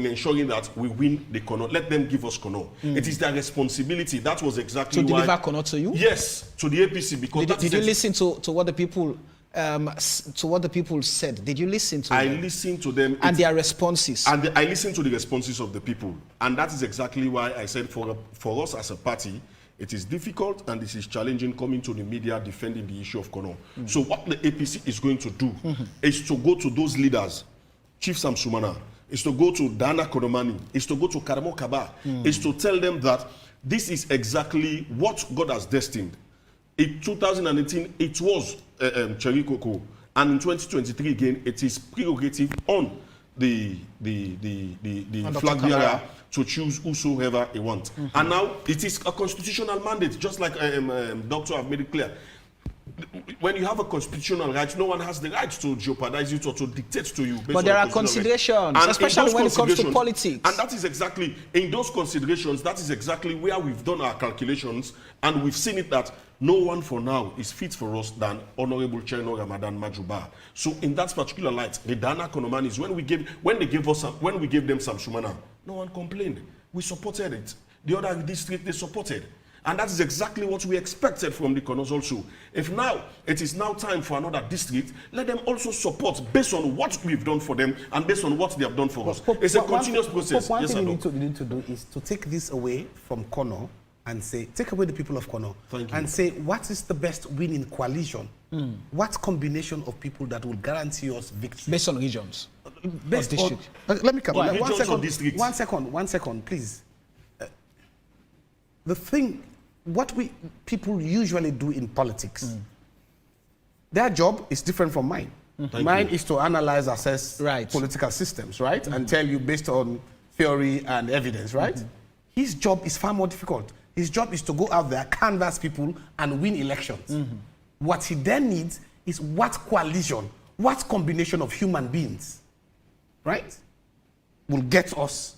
ensuring that we win the Kono. Let them give us Kono. It is their responsibility. That was exactly why. To deliver Kono to you? Yes, to the APC. Because did you listen to what the people said? Did you listen to them? I listened to them. And their responses? And I listened to the responses of the people. And that is exactly why I said for us as a party, it is difficult and this is challenging coming to the media defending the issue of Kono. So what the APC is going to do is to go to those leaders, Chief Sam Sumana, is to go to Dana Konomani, is to go to Karamo Kaba, is to tell them that this is exactly what God has destined. In 2018, it was Cherikoko, and in 2023 again, it is prerogative on the flag bearer to choose whosoever he wants. And now it is a constitutional mandate, just like Doctor have made it clear. When you have a constitutional right, no one has the right to jeopardize it or to dictate to you. But there are considerations, especially when it comes to politics. And that is exactly, in those considerations, that is exactly where we've done our calculations, and we've seen it that no one for now is fit for us than Honorable Cherinor Ramadan Majuba. So in that particular light, the Dana Konomanis, when we gave them Sam Sumana, no one complained. We supported it. The other district, they supported. And that is exactly what we expected from the Konos also. If now, it is now time for another district, let them also support based on what we've done for them and based on what they have done for us. It's a continuous process. One thing you need to do is to take this away from Kono and say, take away the people of Kono and say, what is the best winning coalition? What combination of people that will guarantee us victory? Based on regions. Based on, let me come. One second, please. The thing, what people usually do in politics, their job is different from mine. Mine is to analyze, assess political systems, right? And tell you based on theory and evidence, right? His job is far more difficult. His job is to go out there, canvass people, and win elections. What he then needs is what coalition, what combination of human beings, right, will get us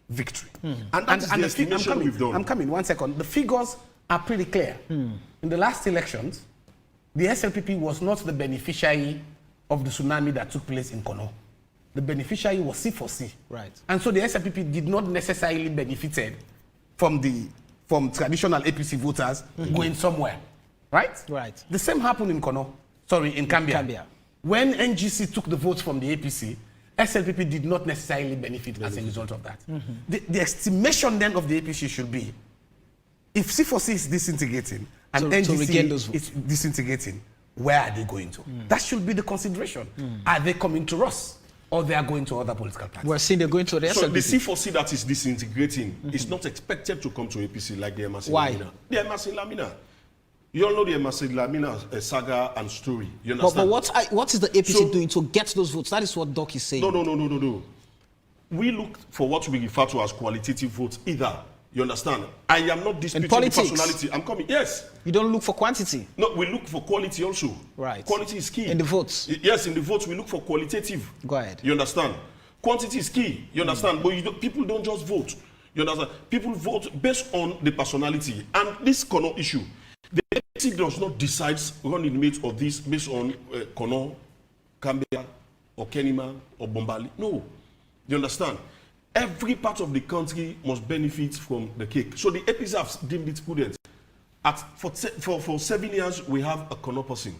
victory. And the estimation we've done. I'm coming, 1 second. The figures are pretty clear. In the last elections, the SLPP was not the beneficiary of the tsunami that took place in Kono. The beneficiary was C4C. Right. And so the SLPP did not necessarily benefited from traditional APC voters going somewhere. Right? Right. The same happened in Cambia. When NGC took the votes from the APC, SLPP did not necessarily benefit as a result of that. The estimation then of the APC should be, if C4C is disintegrating and NGC is disintegrating, where are they going to? That should be the consideration. Are they coming to us or they are going to other political parties? We're seeing they're going to the SLPP. So the C4C that is disintegrating is not expected to come to APC like the Emerson Lamina. The Emerson Lamina. You all know the Emerson Lamina saga and story. You understand? But what is the APC doing to get those votes? That is what Doc is saying. No. We look for what we refer to as qualitative votes either. You understand? I am not disputing the personality. I'm coming. Yes. You don't look for quantity. No, we look for quality also. Right. Quality is key. In the votes. Yes, in the votes we look for qualitative. Go ahead. You understand? Quantity is key. You understand? But people don't just vote. You understand? People vote based on the personality. And this Kono issue, the APC does not decide running mate of this based on Kono, Cambia, or Kenima, or Bombali. No. You understand? Every part of the country must benefit from the cake. So the APC have deemed it prudent. For 7 years, we have a Kono person.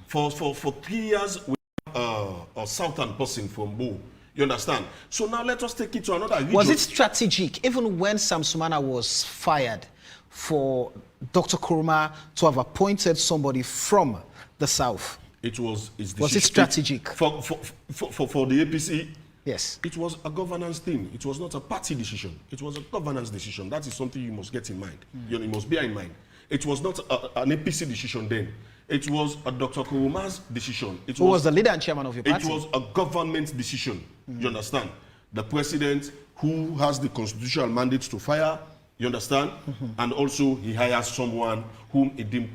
For 3 years, we have a Southern person from Bo. You understand? So now let us take it to another region. Was it strategic, even when Sam Sumana was fired, for Dr. Kuruma to have appointed somebody from the South? Was it strategic? For the APC? Yes. It was a governance thing. It was not a party decision. It was a governance decision. That is something you must get in mind. You must bear in mind. It was not an APC decision then. It was a Dr. Kuruma's decision. Who was the leader and chairman of your party? It was a government decision. You understand? The president, who has the constitutional mandate to fire, you understand? And also he hires someone whom he deemed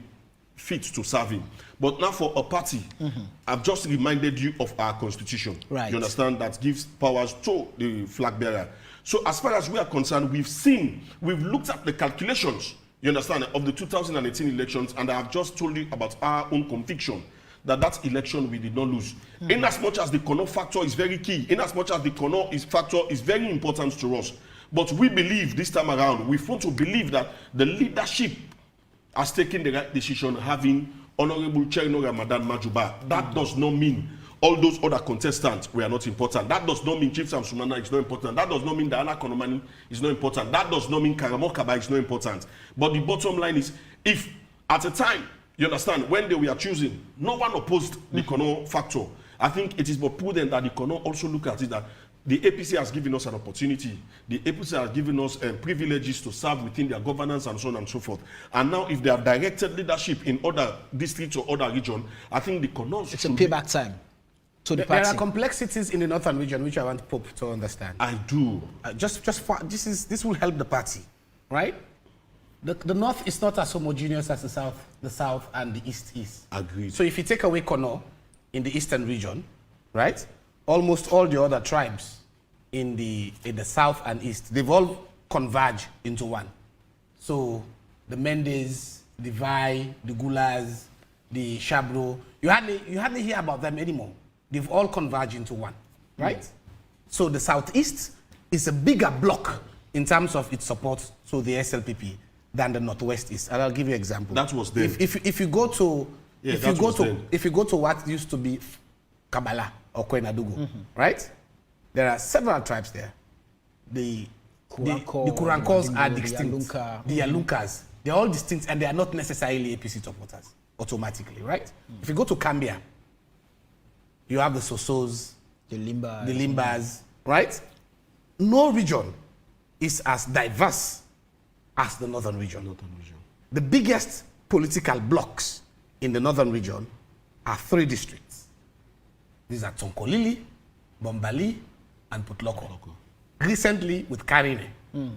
fit to serve him. But now for a party, I've just reminded you of our constitution. Right. You understand? That gives powers to the flag bearer. So as far as we are concerned, we've looked at the calculations, you understand, of the 2018 elections, and I have just told you about our own conviction that election we did not lose. In as much as the Kono factor is very key, in as much as the Kono factor is very important to us, but we believe this time around, we want to believe that the leadership has taken the right decision, having Honorable Cherinor and Madam Majuba. That does not mean all those other contestants were not important. That does not mean Chief Samsunana is not important. That does not mean Diana Konomani is not important. That does not mean Karamo Kaba is not important. But the bottom line is, if at a time, you understand, when they were choosing, no one opposed the Kono factor, I think it is more prudent that the Kono also look at it that the APC has given us an opportunity. The APC has given us privileges to serve within their governance and so on and so forth. And now, if they have directed leadership in other districts or other regions, I think the Konos It's a payback time to the party. There are complexities in the northern region which I want Pope to understand. I do. This will help the party, right? The north is not as homogeneous as the south and the east is. Agreed. So if you take away Kono in the eastern region, right? Almost all the other tribes in the south and east, they've all converged into one. So the Mendes, the Vai, the Gulas, the Shabro, you hardly hear about them anymore. They've all converged into one, right? So the southeast is a bigger block in terms of its support to the SLPP than the northwest is. And I'll give you an example. That was then. If you go to what used to be Kabbalah or Kwenadugu, right? There are several tribes there. The Kurankos are distinct. The Yalunkas, they're all distinct, and they are not necessarily APC supporters automatically, right? If you go to Cambia, you have the Sosos, the Limbas, right? No region is as diverse as the northern region. The biggest political blocks in the northern region are 3 districts. These are Tsonkolili, Bombali, and Putloko. Recently with Cherinor.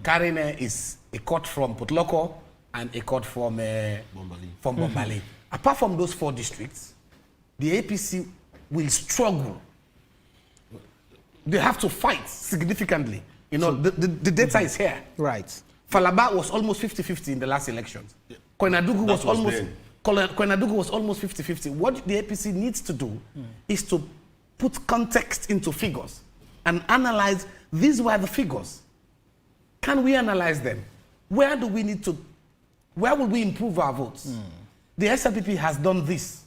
Cherinor is a court from Putloko and a court from Bombali. Apart from those 4 districts, the APC will struggle. They have to fight significantly. You know, the data is here. Right. Falaba was almost 50-50 in the last elections. Kwenadugu was almost 50-50. What the APC needs to do is to put context into figures and analyze, these were the figures. Can we analyze them? Where will we improve our votes? The SLPP has done this,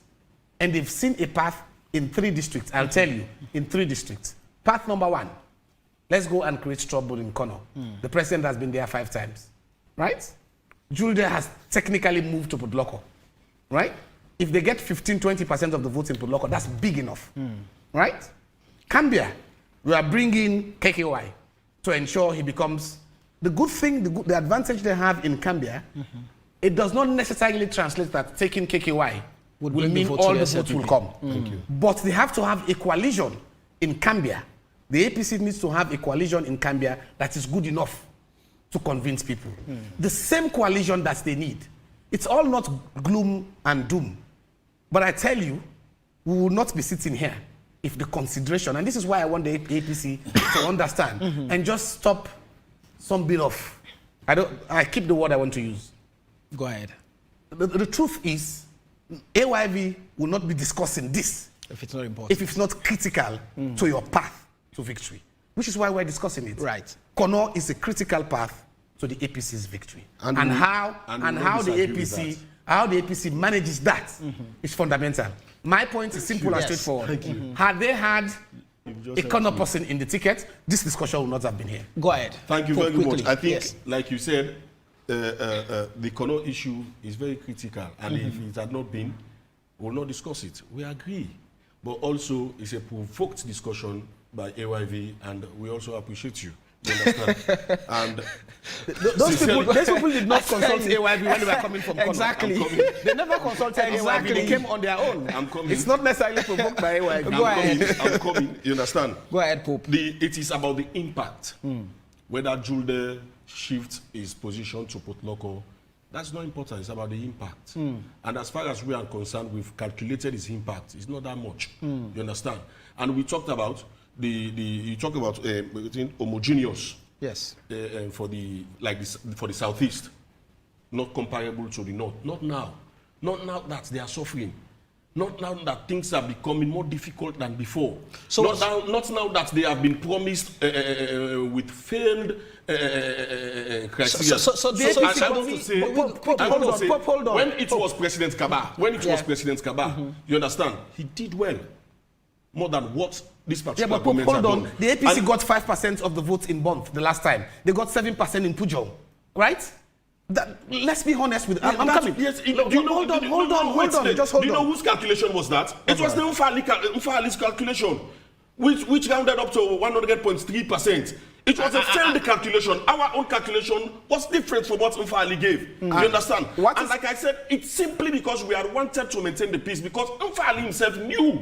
and they've seen a path in 3 districts. I'll tell you, in 3 districts. Path number 1, let's go and create trouble in Kono. The president has been there 5 times, right? Julde has technically moved to Putloko, right? If they get 15-20% of the votes in Putloko, that's big enough, right? Cambia, we are bringing KKY to ensure he becomes, the good thing, the advantage they have in Cambia, it does not necessarily translate that taking KKY will mean all the votes will come. But they have to have a coalition in Cambia. The APC needs to have a coalition in Cambia that is good enough to convince people. The same coalition that they need. It's all not gloom and doom. But I tell you, we will not be sitting here if the consideration, and this is why I want the APC to understand, and just stop some bit of, I keep the word I want to use. Go ahead. The truth is, AYV will not be discussing this if it's not important, if it's not critical to your path to victory, which is why we're discussing it. Right. Kono is a critical path to the APC's victory, and how the APC manages that is fundamental. My point is simple and straightforward. Had they had a Kono person in the ticket, this discussion would not have been here. Go ahead. Thank you very much. I think, like you said, the Kono issue is very critical, and if it had not been, we will not discuss it. We agree. But also, it's a provoked discussion by AYV, and we also appreciate you. You understand? And Those sincerely- people did not consult you. AYB when they were coming from Kono. Exactly. They never consulted AYB. They came on their own. I'm coming. It's not necessarily provoked by AYB. Go ahead. I'm coming. You understand? Go ahead, Pope. It is about the impact. Whether Julde shifts his position to Potloko, that's not important. It's about the impact. And as far as we are concerned, we've calculated his impact. It's not that much. You understand? And we talked about you talk about homogeneous. Yes. For the for the southeast, not comparable to the north. Not now. Not now that they are suffering. Not now that things are becoming more difficult than before. So not now that they have been promised with failed criteria. So the I APC want to say, hold on. when it was President Kaba, you understand, he did well. More than what this Yeah, particular but Pope, government hold had on. done. The APC And- got 5% of the votes in Bonth the last time. They got 7% in Pujol, right? Let's be honest with. I'm coming. Yes, Hold on. Just hold do you know on. whose calculation was that? It was the Umfali's calculation, which rounded up to 100.3%. It was a failed calculation. Our own calculation was different from what Umfali gave. You understand? And like I said, it's simply because we had wanted to maintain the peace, because Umfali himself knew.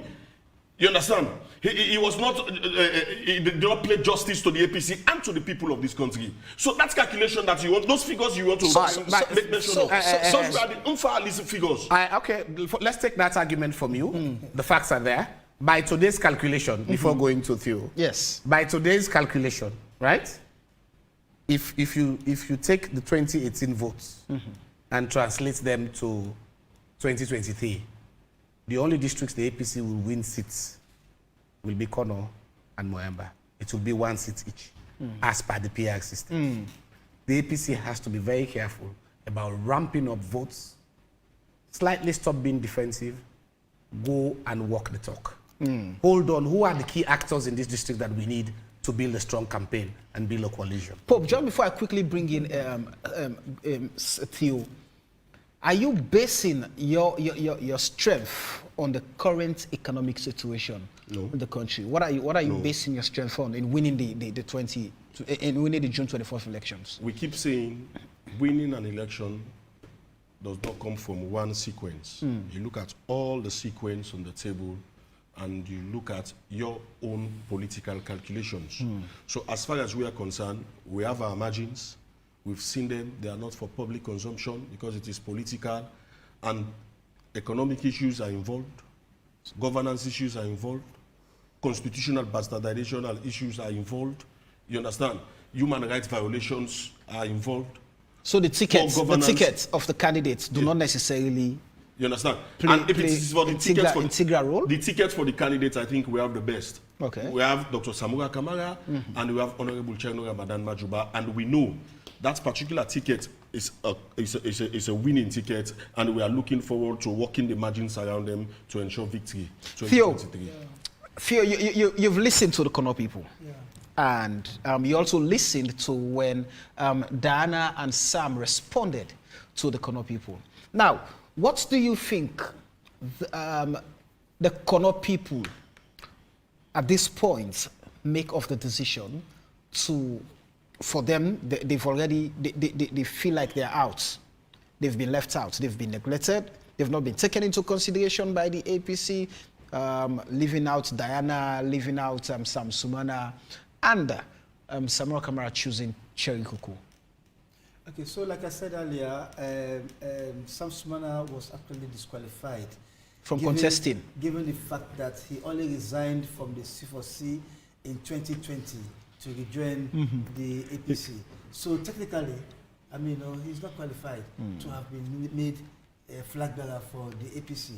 You understand? He was not, he did not play justice to the APC and to the people of this country. So that calculation that you want, those figures you want to make mention of, those are the Umfali's figures. Okay, let's take that argument from you. The facts are there. By today's calculation, before going to Theo. Yes. By today's calculation, right? If you take the 2018 votes and translate them to 2023, the only districts the APC will win seats will be Kono and Moemba. It will be 1 seat each, as per the PR system. The APC has to be very careful about ramping up votes, slightly stop being defensive, go and walk the talk. Hold on, who are the key actors in this district that we need to build a strong campaign and build a coalition? Pope, just before I quickly bring in Theo, are you basing your strength on the current economic situation in the country? What are you basing your strength on in winning the June 24th elections? We keep saying winning an election does not come from one sequence. You look at all the sequence on the table, and you look at your own political calculations. So as far as we are concerned, we have our margins. We've seen them. They are not for public consumption because it is political, and economic issues are involved, governance issues are involved, constitutional bastardization issues are involved. You understand? Human rights violations are involved. So the tickets of the candidates do not necessarily. You understand? And if it is for the tickets for integral role? The tickets for the candidates, I think we have the best. Okay. We have Dr. Samura Kamara and we have Honorable Cherinor Madan Majuba, and we know that particular ticket is a winning ticket, and we are looking forward to working the margins around them to ensure victory. Theo, you've listened to the Kono people. And you also listened to when Diana and Sam responded to the Kono people. Now, what do you think the Kono people at this point make of the decision for them, they feel like they're out. They've been left out. They've been neglected. They've not been taken into consideration by the APC, leaving out Diana, leaving out Sam Sumana, and Samura Kamara choosing Cherry Kuku. Okay, so like I said earlier, Sam Sumana was actually disqualified from contesting, given the fact that he only resigned from the C4C in 2020 to rejoin the APC. So technically, I mean, he's not qualified to have been made a flag bearer for the APC.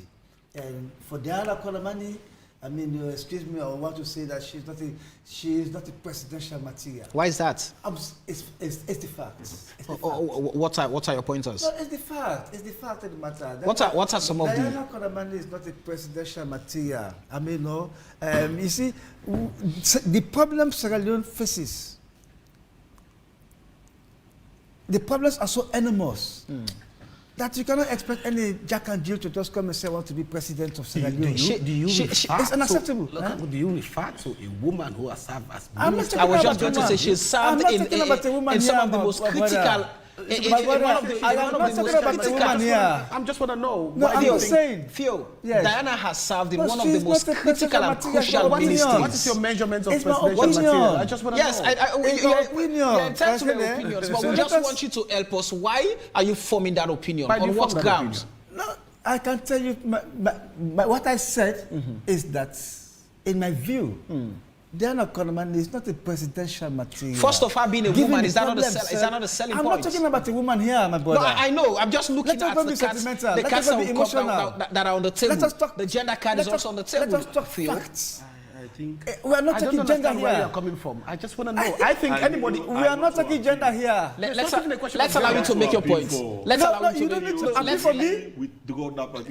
And for Diana Konomani, I mean, excuse me, I want to say that she is not a presidential material. Why is that? It's the fact. What are your pointers? No, it's the fact. It's the fact of the matter. What are some of Diana Konomani is not a presidential material. I mean, you see, the problem Sierra Leone faces, the problems are so enormous. that you cannot expect any Jack and Jill to just come and say, I want to be president of Sierra Leone. It's unacceptable. Do you refer to a woman who has served as minister? I was just going to say she served in some of the most critical. I'm not talking about the woman here. I'm just want to know. No, I'm just saying. Theo, yes. Diana has served in one of the most critical and crucial ministries. What is your measurement of It's my presidential opinion. material? I just want to know. You're entitled to your opinions, but we just want you to help us. Why are you forming that opinion? On what grounds? No, I can tell you, what I said is that, in my view, Diana Konoman is not a presidential material. First of all, being a woman, is that not a selling point? I'm not talking about a woman here, my brother. No, I know. I'm just looking at the cards that are on the table. The gender card is also on the table. Let us talk facts. I think we are not talking gender here. Where you're coming from. I just want to know. I think anybody. We are not talking gender here. Let's allow you to make your points. Let's allow you to make your points. Agree for me.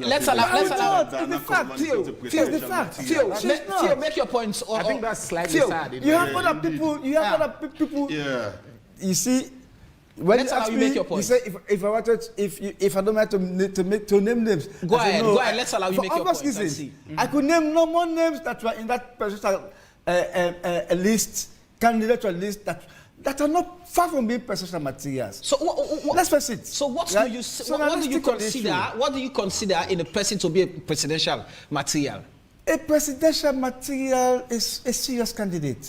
Let's allow. It's the fact. It's the fact. Theo, make your points. I think that's slightly sad. You have other people. You have other people. Yeah. You see. When Let's allow you make your point. You say if I wanted, if I don't mind to name names. Go ahead. Let's allow you make your point. I could name no more names that were in that presidential list, candidate list that are not far from being presidential materials. So let's face it. So what do you consider? What do you consider in a person to be a presidential material? A presidential material is a serious candidate.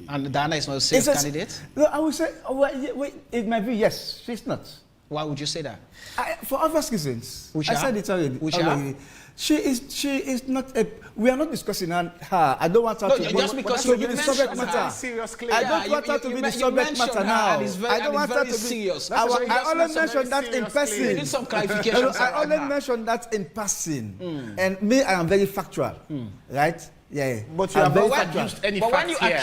And Diana is not a serious candidate? No, I would say, in my view, yes, she's not. Why would you say that? For obvious reasons. I said it already. She is not a. We are not discussing her. I don't want her to just because you be the subject matter. I don't want her to be the subject matter now. I don't want her to be serious. I only mentioned that in passing. You need some clarification. I only mentioned that in passing. And me, I am very factual, right? Yeah, but you have not used any facts here.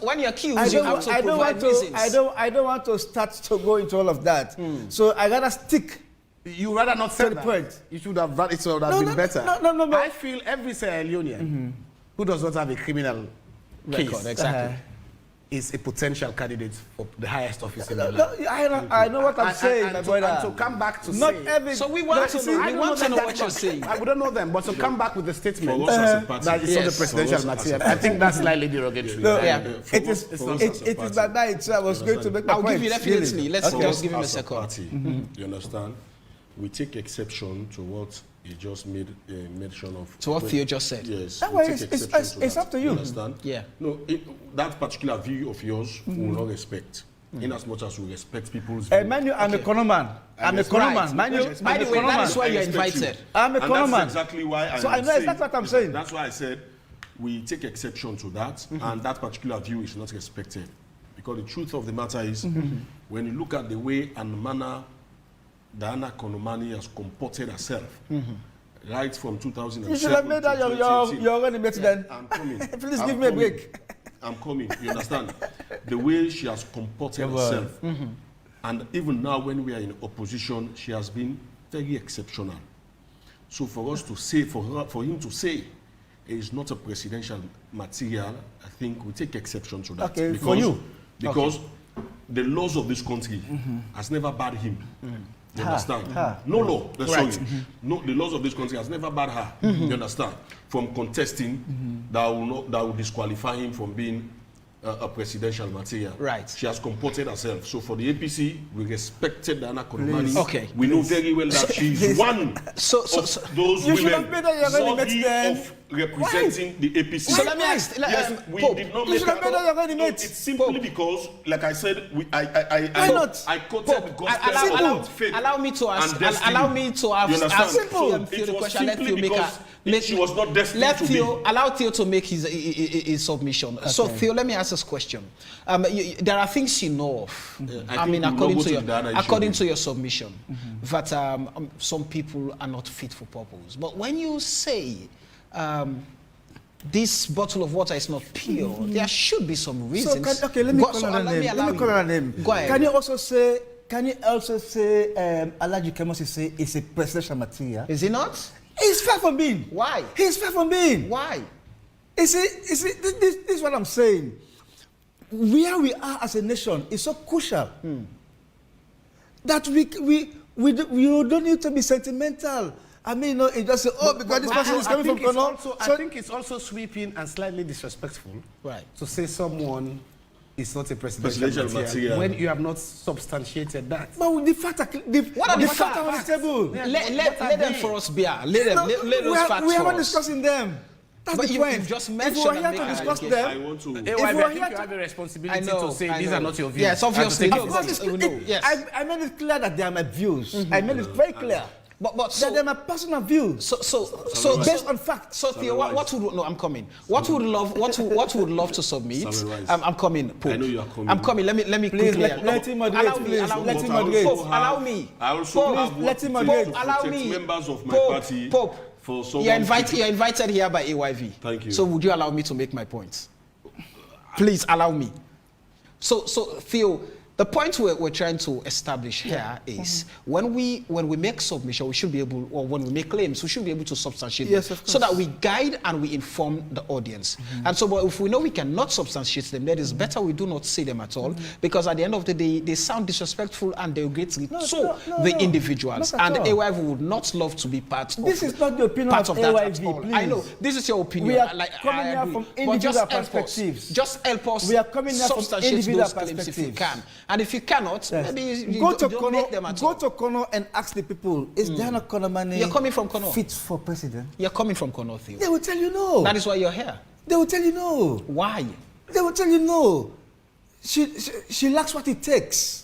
When you accuse, you have to provide reasons. I don't want to start to go into all of that. So I gotta stick. You rather not say the point. You should have done it. So that would have been better. No. I feel every Sierra Leonean who does not have a criminal record, exactly, is a potential candidate for the highest office in the land. I know what I'm saying, my brother. And to come back to not say... Every, so we want to know what you're saying. I wouldn't know them, but to come back with the statement that it's not the presidential material, I think that's slightly derogatory. No, it is by night, so I was going to make my point. I'll give you definitely. Let's just give him a second. You understand? We take exception to what he just made a mention of. To what Theo just said. Yes. It's up to you. You understand? Yeah. No, that particular view of yours we will not respect. In as much as we respect people's view. Mind you, I'm a Konoman. I'm a Konoman. By the way, that is why you're invited. I'm a Konoman. That's exactly why I know that's what I'm saying. That's why I said we take exception to that, and that particular view is not respected. Because the truth of the matter is, when you look at the way and manner Diana Konomani has comported herself, right from 2007 you should have made that your running mate then. I'm coming. Please give me a break. I'm coming, you understand? The way she has comported herself, and even now when we are in opposition, she has been very exceptional. So for us to say, for him to say, it is not a presidential material, I think we take exception to that. Okay, for you. Because the laws of this country has never barred him. You understand? No law, sorry. No, the laws of this country has never barred her. You understand? From contesting that will disqualify him from being a presidential material. Right. She has comported herself. So for the APC, we respected Diana Konomani. Okay. We know very well that she is one of those women worthy of representing the APC. So let me ask. Yes, we did not make her. No, it's simply because, like I said, I quoted the gospel. Allow me to ask. Allow me to ask. It was simply because she was not destined to be. Allow Theo to make his submission. Okay. So Theo, let me ask this question. There are things you know of. I mean, according to your submission, that some people are not fit for purpose. But when you say this bottle of water is not pure, there should be some reasons. So let me call her name. Go ahead. Can you also say Alaji Kemosi say it's a presidential material? Is it not? He's far from being. Why? He's far from being. Why? You see, this is what I'm saying. Where we are as a nation is so crucial that You don't need to be sentimental. I mean, it just say, because this person is coming from Kono. I think it's also sweeping and slightly disrespectful, right, to say someone is not a presidential material when you have not substantiated that. But the facts are on the table. Let them for us bear. Let those facts we for haven't us. discussing them. That's the point. You just if mentioned we're here to discuss them, I think you have a responsibility to say these are not your views. Yes, obviously. Of course, I made it clear that they are my views. I made it very clear. But so, they're my personal views. So based on facts. So Theo, what would I'm coming. What would love to submit? I'm coming. Pope. I know you are coming. I'm coming. Let me please quickly. let him moderate. Let him moderate. Allow me. I also have let him moderate. Allow me. Members of my party. Pope. You're invited here by AYV. Thank you. So would you allow me to make my points? Please allow me. So Theo, the point we're trying to establish here is when we make submission, we should be able, or when we make claims, we should be able to substantiate them, so that we guide and we inform the audience. And so, but if we know we cannot substantiate them, then it's better we do not say them at all, because at the end of the day, they sound disrespectful and they greatly the individuals. And AYV would not love to be part of. This is not the opinion of AYV, please. I know this is your opinion. We are coming here from individual perspectives. Just help us. We are coming here from individual perspectives if you can. And if you cannot, maybe you go to don't make them at all. Go to Kono and ask the people, is there no Kono money? You're coming from Kono. Fit for president? You're coming from Kono, Theo. They will tell you no. That is why you're here. They will tell you no. Why? They will tell you no. She lacks what it takes.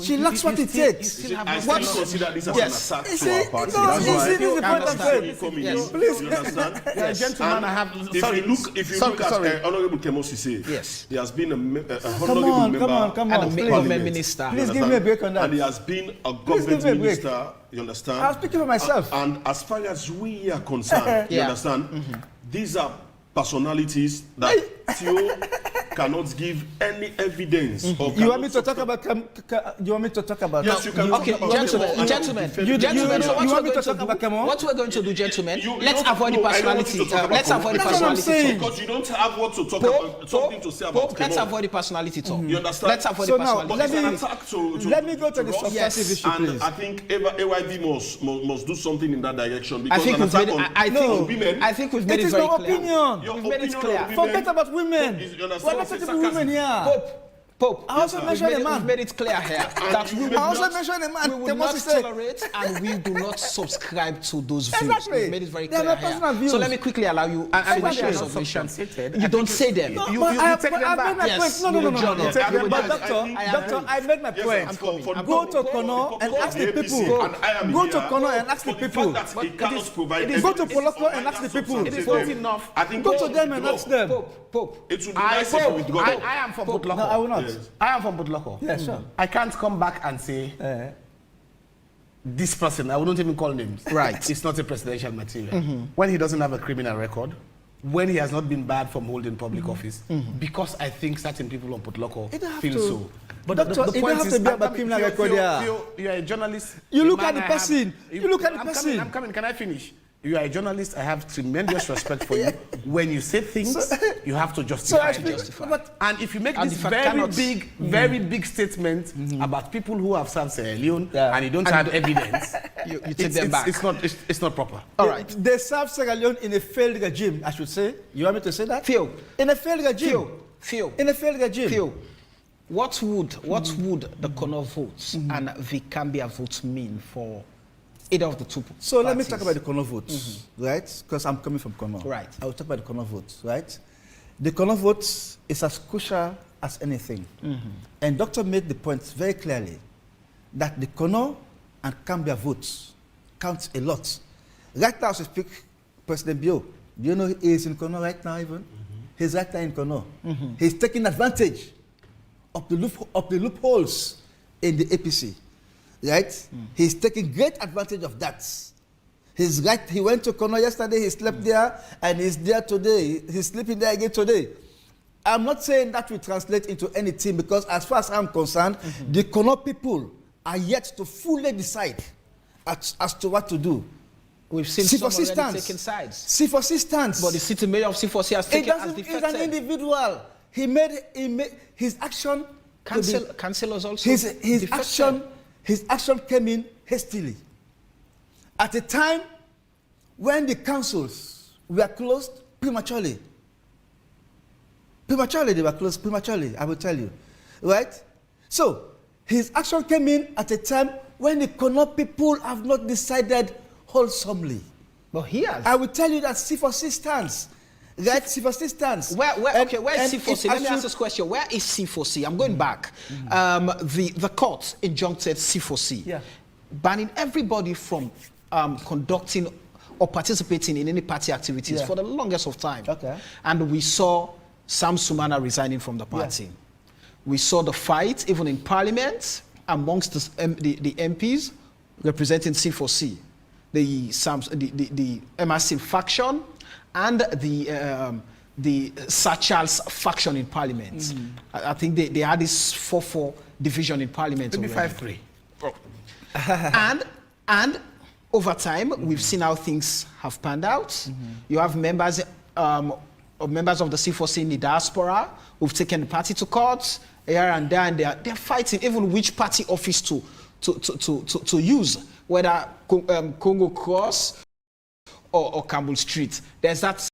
She lacks what it takes. I still consider this as an attack to our party. That's why. This is the point I'm saying. Please. You understand? Yes. Gentlemen, I have. If you look at Honorable Kemosi, yes, he has been a honorable member come on, and a government minister. Please give me a break on that. And he has been a government minister. You understand? I'm speaking for myself. And as far as we are concerned, you understand? These are personalities that Theo cannot give any evidence of. You want me to talk about? You want me to talk about? Yes, you can. Okay, gentlemen. You want me to talk about? Come on. What we're going to do, gentlemen? Let's avoid the personality. Let's avoid the personality. Because you don't have what to talk about. Something to say about. Let's avoid the personality talk. You understand? Let's avoid the Let personality. me go to the substantive issue, please. And I think AYV must do something in that direction. I Because think we've made it very clear. We've made it clear. Forget about women. We're not talking about women here. Pope, I also mentioned a man. We've made it clear here that we will not tolerate and we do not subscribe to those views. Exactly. We've made it very clear here. So let me quickly allow you finish your submission. You don't say them. You take them back. Yes. No. But doctor, I made my point. Go to Kono and ask the people. Go to Kono and ask the people. Go to Poloko and ask the people. It is not enough. Go to them and ask them. Pope. It would be nice if we got up. I am from Putloko. No, I will not. Yes. I am from Putloko. Yes, sure. I can't come back and say this person, I wouldn't even call names. Right. It's not a presidential material. When he doesn't have a criminal record, when he has not been barred from holding public office, because I think certain people on Putloko feel so. But doctor, the point is, criminal record. You are a journalist. You look at the person. I'm coming. Can I finish? You are a journalist. I have tremendous respect for you. When you say things, you have to justify. And if you make this very big statement about people who have served Sierra Leone and you don't have evidence, you take them back. It's not proper. All right. They served Sierra Leone in a failed regime, I should say. You want me to say that? Theo. In a failed regime. Theo. In a failed regime. Theo. What would the Kono votes and the Cambia votes mean for either of the two parties? So let me talk about the Kono votes, right? Because I'm coming from Kono. Right. I will talk about the Kono votes, right? The Kono votes is as crucial as anything. And Doctor made the point very clearly that the Kono and Cambia votes count a lot. Right now, as we speak, President Bio, do you know he is in Kono right now even? He's right now in Kono. He's taking advantage of the loopholes in the APC. Right? He's taking great advantage of that. He's right. He went to Kono yesterday, he slept there, and he's there today. He's sleeping there again today. I'm not saying that will translate into anything because as far as I'm concerned, the Kono people are yet to fully decide as to what to do. We've seen some already taking sides. C4C stands. But the city mayor of C4C has taken as defected. He's an individual. He made his action. Councillors also His action came in. hastily. At a time when the councils were closed prematurely. Prematurely, they were closed prematurely, I will tell you. Right? So, his action came in at a time when the Kono people have not decided wholesomely. But he has. I will tell you that C4C stands. Right? C4C stands. Where is C4C? Let me ask this question. Where is C4C? I'm going back. The court injuncted C4C, banning everybody from conducting or participating in any party activities for the longest of time. And we saw Sam Sumana resigning from the party. We saw the fight, even in parliament, amongst the MPs representing C4C, the MRC faction, and the Sir Charles faction in parliament. I think they had this 4-4 division in parliament. Maybe 5-3. And over time, we've seen how things have panned out. You have members of the C4C in the diaspora who've taken the party to court here and there, and they're fighting even which party office to use, whether Congo Cross or Campbell Street. There's that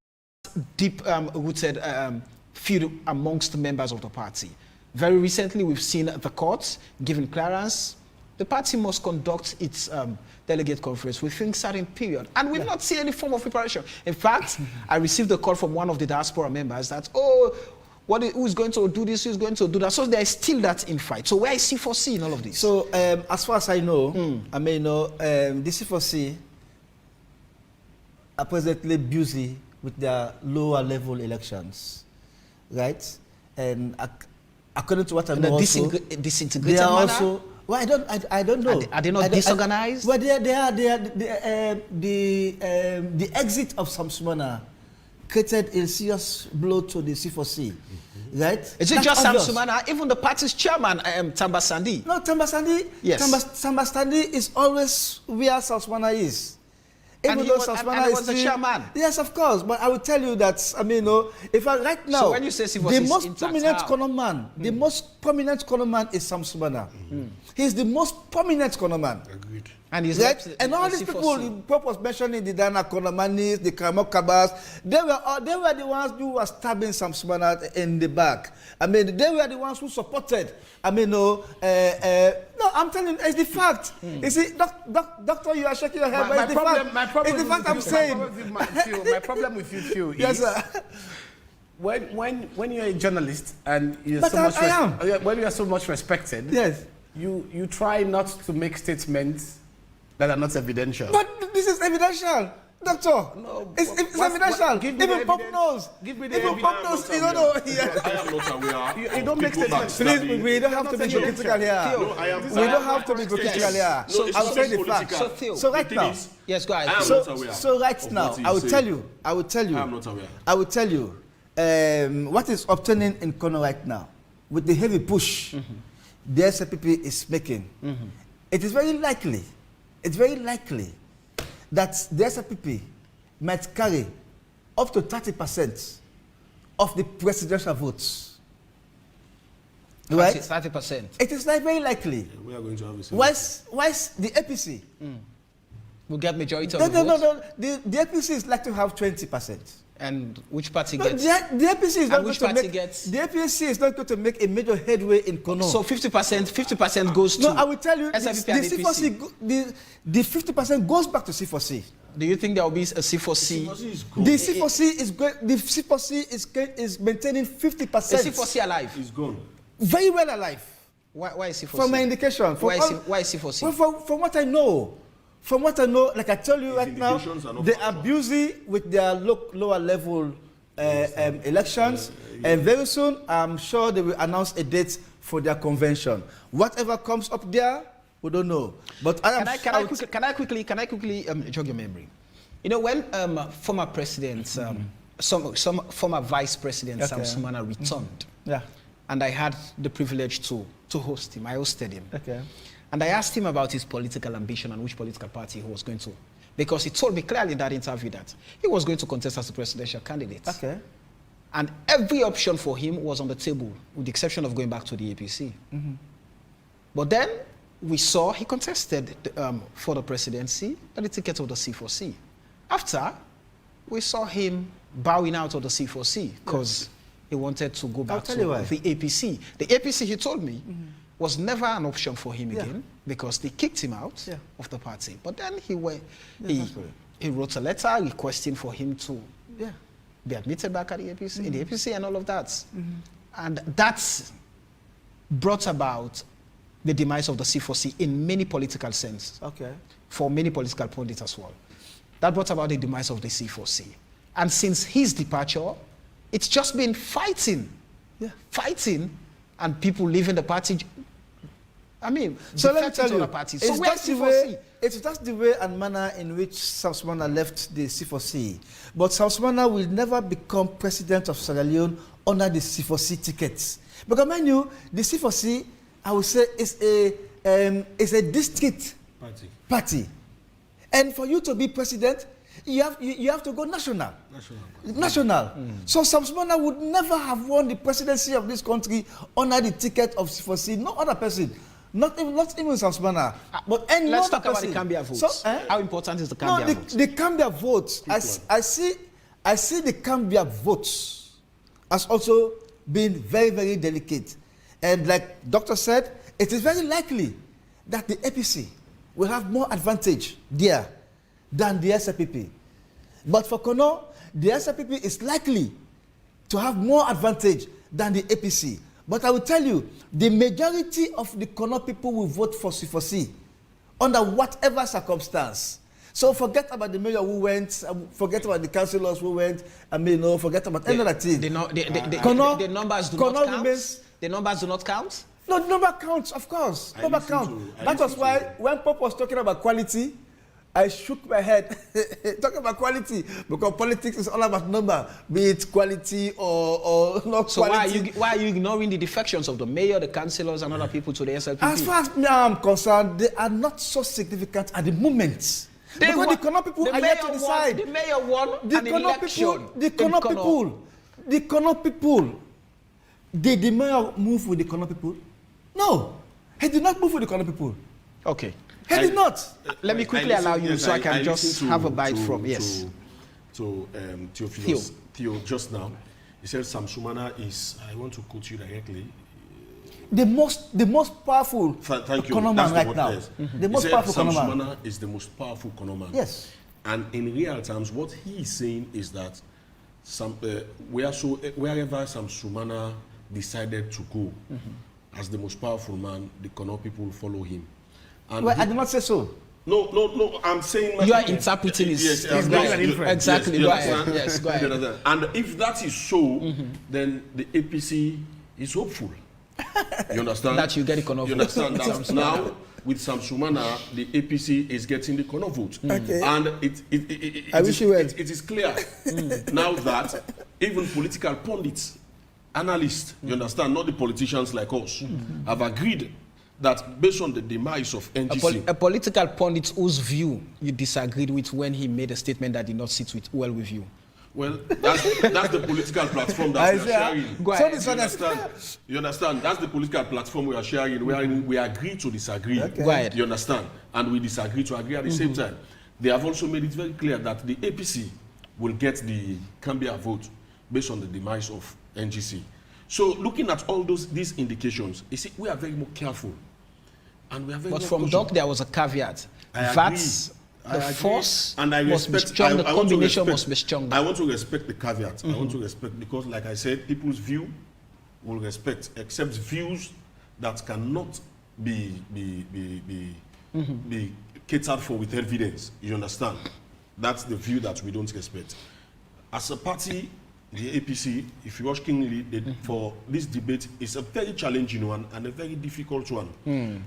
deep rooted feud amongst the members of the party. Very recently, we've seen the court giving clearance. The party must conduct its delegate conference within a certain period. And we've not seen any form of preparation. In fact, I received a call from one of the diaspora members that, who's going to do this, who's going to do that? So there is still that infight. So where is C4C in all of this? So as far as I know, the C4C are presently busy with their lower level elections, right? And according to what I know, also, disintegrated they are manner? also. Well, I don't know. Are they not disorganized? Well, they are. The exit of Sam Sumana created a serious blow to the C4C, right? Is it just Sam Sumana? Even the party's chairman, Tamba Sandi. No, Tamba Sandi. Yes. Tamba Sandi is always where Sam Sumana is. And he was the chairman. Yes, of course. But I will tell you that, if right now, so when you say the most prominent Kono man, the most prominent Kono man is Sam Sumana. He's the most prominent Kono man. Agreed. And he's and all these people, was mentioning the Dana Konomanis, the Kamokabas, they were the ones who were stabbing Sam Sumana in the back. They were the ones who supported. No, I'm telling you, it's the fact. You see, doctor, you are shaking your head, but it's the fact. It's the fact I'm saying. My problem with you, Phil, is yes, sir. When you're a journalist and you're when you are so much respected, yes, you try not to make statements that are not evidential. But this is evidential, doctor. No, it's evidential. Even Pop knows. Even Pop knows. You don't know. I am not aware. You don't make statements. Please, we don't have to be critical here. We don't have to be critical here. So I'll say the facts. So right now, yes, guys. I am not aware. So right now, I will tell you. I will tell you. I am not aware. I will tell you what is obtaining in Kono right now with the heavy push the SPP is making. It is very likely. It's very likely that the SPP might carry up to 30% of the presidential votes. Right? 30%. It is very likely. We are going to have a Whilst the APC will get majority of the votes? No. The APC is like to have 20%. And which party gets? The APC is not going to make. Gets? The APC is not going to make a major headway in Kono. So 50% goes to. No, I will tell you. SFP the C4C, the 50% goes back to C4C. Do you think there will be a C4C? The C4C is maintaining 50%. Is C4C alive? It's gone. Very well alive. Why is C4C? From my indication. Why is C4C? Well, from what I know. From what I know, like I tell you right now, they are busy with their lower level elections, and very soon I'm sure they will announce a date for their convention. Whatever comes up there, we don't know. But can I quickly jog your memory? You know, when former president, some former vice president Sam Sumana returned, and I had the privilege to host him. I hosted him. And I asked him about his political ambition and which political party he was going to. Because he told me clearly in that interview that he was going to contest as a presidential candidate. And every option for him was on the table, with the exception of going back to the APC. But then, we saw he contested for the presidency on the ticket of the C4C. After, we saw him bowing out of the C4C because he wanted to go back to the APC. The APC, he told me, was never an option for him again because they kicked him out of the party. But then he wrote a letter requesting for him to be admitted back at the APC, in the APC and all of that. And that's brought about the demise of the C4C in many political sense. For many political pundits as well. That brought about the demise of the C4C. And since his departure, it's just been fighting. Fighting, and people leaving the party. I mean, so let me tell you, party. So it's that's the way and manner in which Sam Sumana left the C4C. But Sam Sumana will never become president of Sierra Leone under the C4C tickets. Because mind you, the C4C, I would say, is a district party. And for you to be president, you have to go national. So Sam Sumana would never have won the presidency of this country under the ticket of C4C. No other person. Not even Sam Sumana. But any Let's other talk about person. the Cambia votes. So, how important is the Cambia vote? The Cambia votes, I see the Cambia votes as also being very, very delicate. And like Doctor said, it is very likely that the APC will have more advantage there than the SLPP. But for Kono, the SLPP is likely to have more advantage than the APC. But I will tell you, the majority of the Kono people will vote for C4C under whatever circumstance. So forget about the mayor who went, forget about the councillors who went, forget about any other thing. The numbers do not count? The numbers do not count? No, the number counts, of course. Number counts. That was why when Pop was talking about quality, I shook my head. Talking about quality, because politics is all about number, be it quality or not so quality. So why are you ignoring the defections of the mayor, the councillors, and other people to the SLPP? As far as I'm concerned, they are not so significant at the moment. Because the Kono people are yet to decide. The mayor won an election. The Kono people, did the mayor move with the Kono people? No, he did not move with the Kono people. Okay. He did not. Let me quickly allow you so I can just have a bite from, Theo just now. He said Sam Sumana is, I want to quote you directly, the most powerful Kono man right now. The most powerful Sam Kono man. Sumana is the most powerful Kono man. Yes. And in real terms, what he is saying is that wherever Sam Sumana decided to go as the most powerful man, the Kono people follow him. And well, I did not say so. No, I'm saying... You are interpreting his exactly. Go ahead. Yes, go ahead. And if that is so, then the APC is hopeful. You understand? That you get the Kono vote. You understand that now, with Sam Sumana, the APC is getting the Kono vote. Okay. And it is clear now that even political pundits, analysts, you understand, not the politicians like us, have agreed that based on the demise of NGC... A political pundit whose view you disagreed with when he made a statement that did not sit well with you. Well, that's the political platform that we are sharing. Go ahead. You understand? That's the political platform we are sharing, wherein we agree to disagree. Okay. Go ahead. You understand? And we disagree to agree at the same time. They have also made it very clear that the APC will get the Cambia vote based on the demise of NGC. So looking at all these indications, you see, we are very more careful. And we are very but more from cautious. Doc, there was a caveat. The force and I must be respect, strong, the combination must be strong. I want to respect the caveat. I want to respect, because like I said, people's view will respect, except views that cannot be catered for with evidence. You understand? That's the view that we don't respect. As a party, the APC, if you watch keenly, for this debate, is a very challenging one and a very difficult one.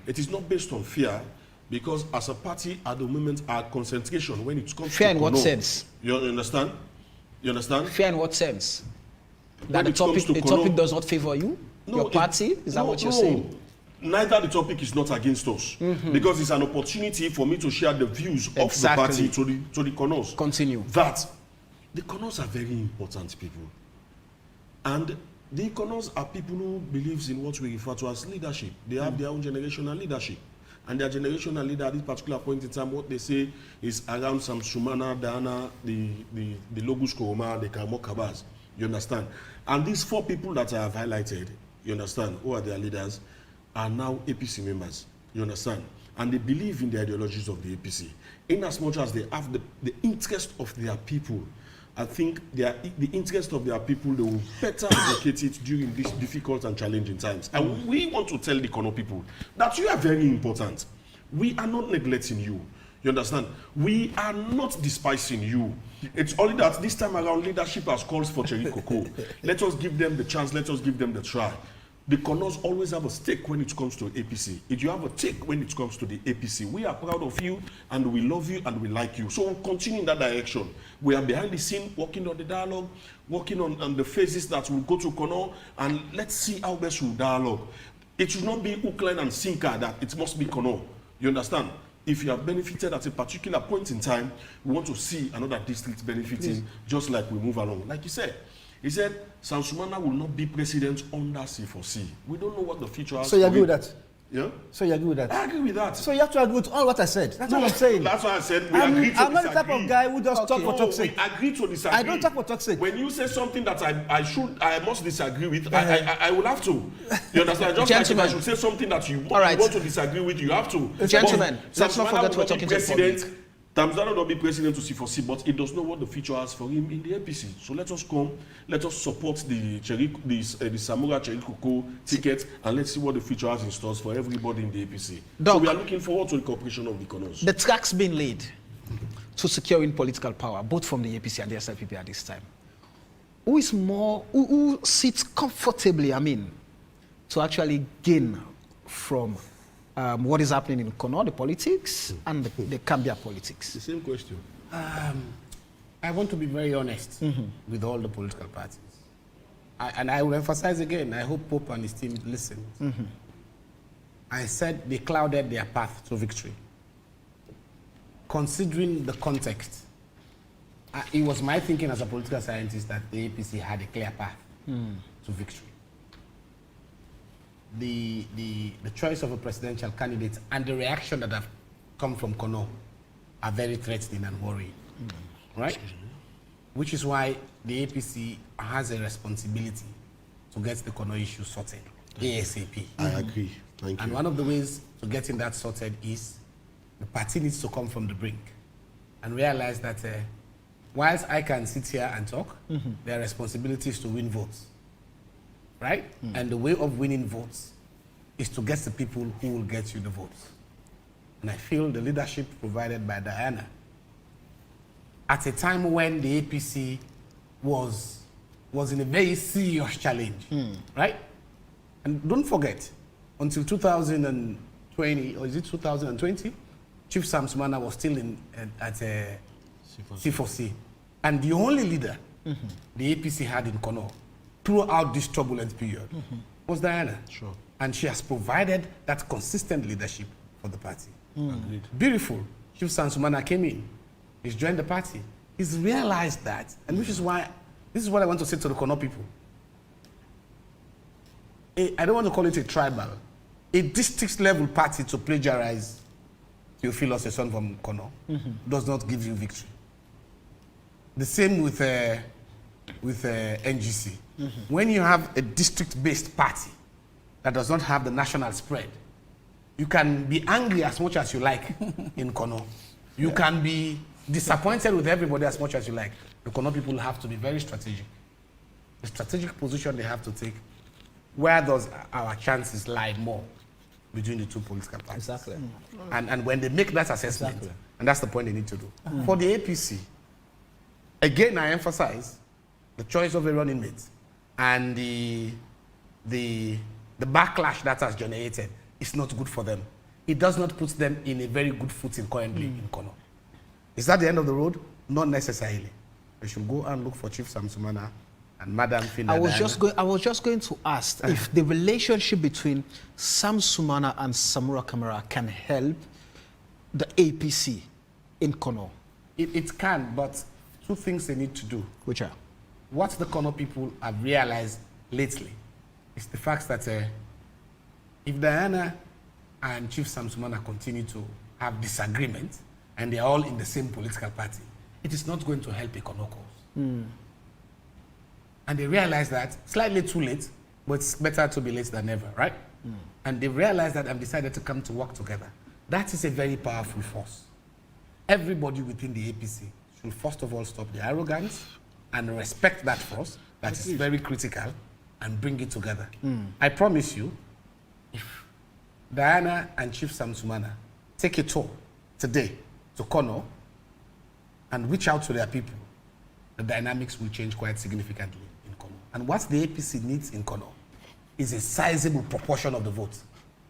It is not based on fear, because as a party, at the moment, our concentration when it comes fear to in what sense? You understand? You understand? Fear in what sense? That the topic does not favor you? No, your party? Is that what you're saying? Neither the topic is not against us, because it's an opportunity for me to share the views of the party to the Konos. Continue. That the Konos are very important people. And the Konos are people who believes in what we refer to as leadership. They have their own generational leadership. and their generational leader at this particular point in time, what they say is around some Sumana, Dana, the Logus Koroma, the Kamo Kabas. You understand? And these 4 people that I have highlighted, you understand, who are their leaders, are now APC members. You understand? And they believe in the ideologies of the APC. In as much as they have the interest of their people, I think the interest of their people, they will better advocate it during these difficult and challenging times. And we want to tell the Kono people that you are very important. We are not neglecting you. You understand? We are not despising you. It's only that this time around, leadership has called for Cherikoko. Let us give them the chance. Let us give them the try. The Konos always have a stake when it comes to APC. If you have a take when it comes to the APC, we are proud of you and we love you and we like you. So we'll continue in that direction. We are behind the scene, working on the dialogue, working on the phases that will go to Kono, and let's see how best we'll dialogue. It should not be hook, line, and sinker that it must be Kono. You understand? If you have benefited at a particular point in time, we want to see another district benefiting just like we move along. Like you said, he said, Sansumana will not be president under C4C. We don't know what the future has. So you agree with that? Yeah? So you agree with that? I agree with that. So you have to agree with all what I said. That's what I'm saying. That's what I said. We agree to I'm not the disagree. type of guy who just talk for talk's We sake. agree to disagree. I don't talk for talk's sake. When you say something that I must disagree with, I will have to. You understand? Just like if I should say something that you want to disagree with, you have to. Gentlemen, let's not forget we're we're talking to the public. Tamzano will not be president to C4C, but he does know what the future has for him in the APC. So let us come, let us support the Samura Cherikoko ticket, and let's see what the future has in stores for everybody in the APC. Doc, so we are looking forward to the cooperation of the Konos. The track's been laid to securing political power, both from the APC and the SLPP at this time. Who is more, who sits comfortably, to actually gain from what is happening in Kono, the politics, and the Cambia politics? The same question. I want to be very honest with all the political parties. And I will emphasize again, I hope Pope and his team listen. I said they clouded their path to victory. Considering the context, it was my thinking as a political scientist that the APC had a clear path to victory. The choice of a presidential candidate and the reaction that have come from Kono are very threatening and worrying, right? Which is why the APC has a responsibility to get the Kono issue sorted ASAP. I agree. Thank you. And one of the ways to getting that sorted is the party needs to come from the brink and realize that whilst I can sit here and talk, their responsibility is to win votes. Right? And the way of winning votes is to get the people who will get you the votes. And I feel the leadership provided by Diana at a time when the APC was in a very serious challenge, right? And don't forget, until 2020, or is it 2020, Chief Sam Sumana was still at C4C. And the only leader the APC had in Kono throughout this turbulent period was Diana. Sure. And she has provided that consistent leadership for the party. Agreed. Beautiful. Chief Sansumana came in. He's joined the party. He's realized that, and which is why, this is what I want to say to the Kono people. I don't want to call it a tribal. A district level party to plagiarize Theophilus, a son from Kono, does not give you victory. The same with NGC. When you have a district-based party that does not have the national spread, you can be angry as much as you like in Kono. You can be disappointed with everybody as much as you like. The Kono people have to be very strategic. The strategic position they have to take, where does our chances lie more between the two political parties? Exactly. And when they make that assessment, and that's the point they need to do. For the APC, again, I emphasize the choice of a running mate and the backlash that has generated is not good for them. It does not put them in a very good footing currently in Kono. Is that the end of the road? Not necessarily. They should go and look for Chief Samsumana and Madam Fina. I was just going to ask if the relationship between Sam Sumana and Samura Kamara can help the APC in Kono. It can, but two things they need to do. Which are? What the Kono people have realized lately is the fact that if Diana and Chief Sam Sumana continue to have disagreement, and they are all in the same political party, it is not going to help Ekonokos. And they realize that, slightly too late, but it's better to be late than never, right? And they realized that and decided to come to work together. That is a very powerful force. Everybody within the APC should first of all stop the arrogance and respect that force that is very critical and bring it together. I promise you, if Diana and Chief Sam Sumana take a tour today to Kono and reach out to their people, the dynamics will change quite significantly in Kono. And what the APC needs in Kono is a sizable proportion of the votes.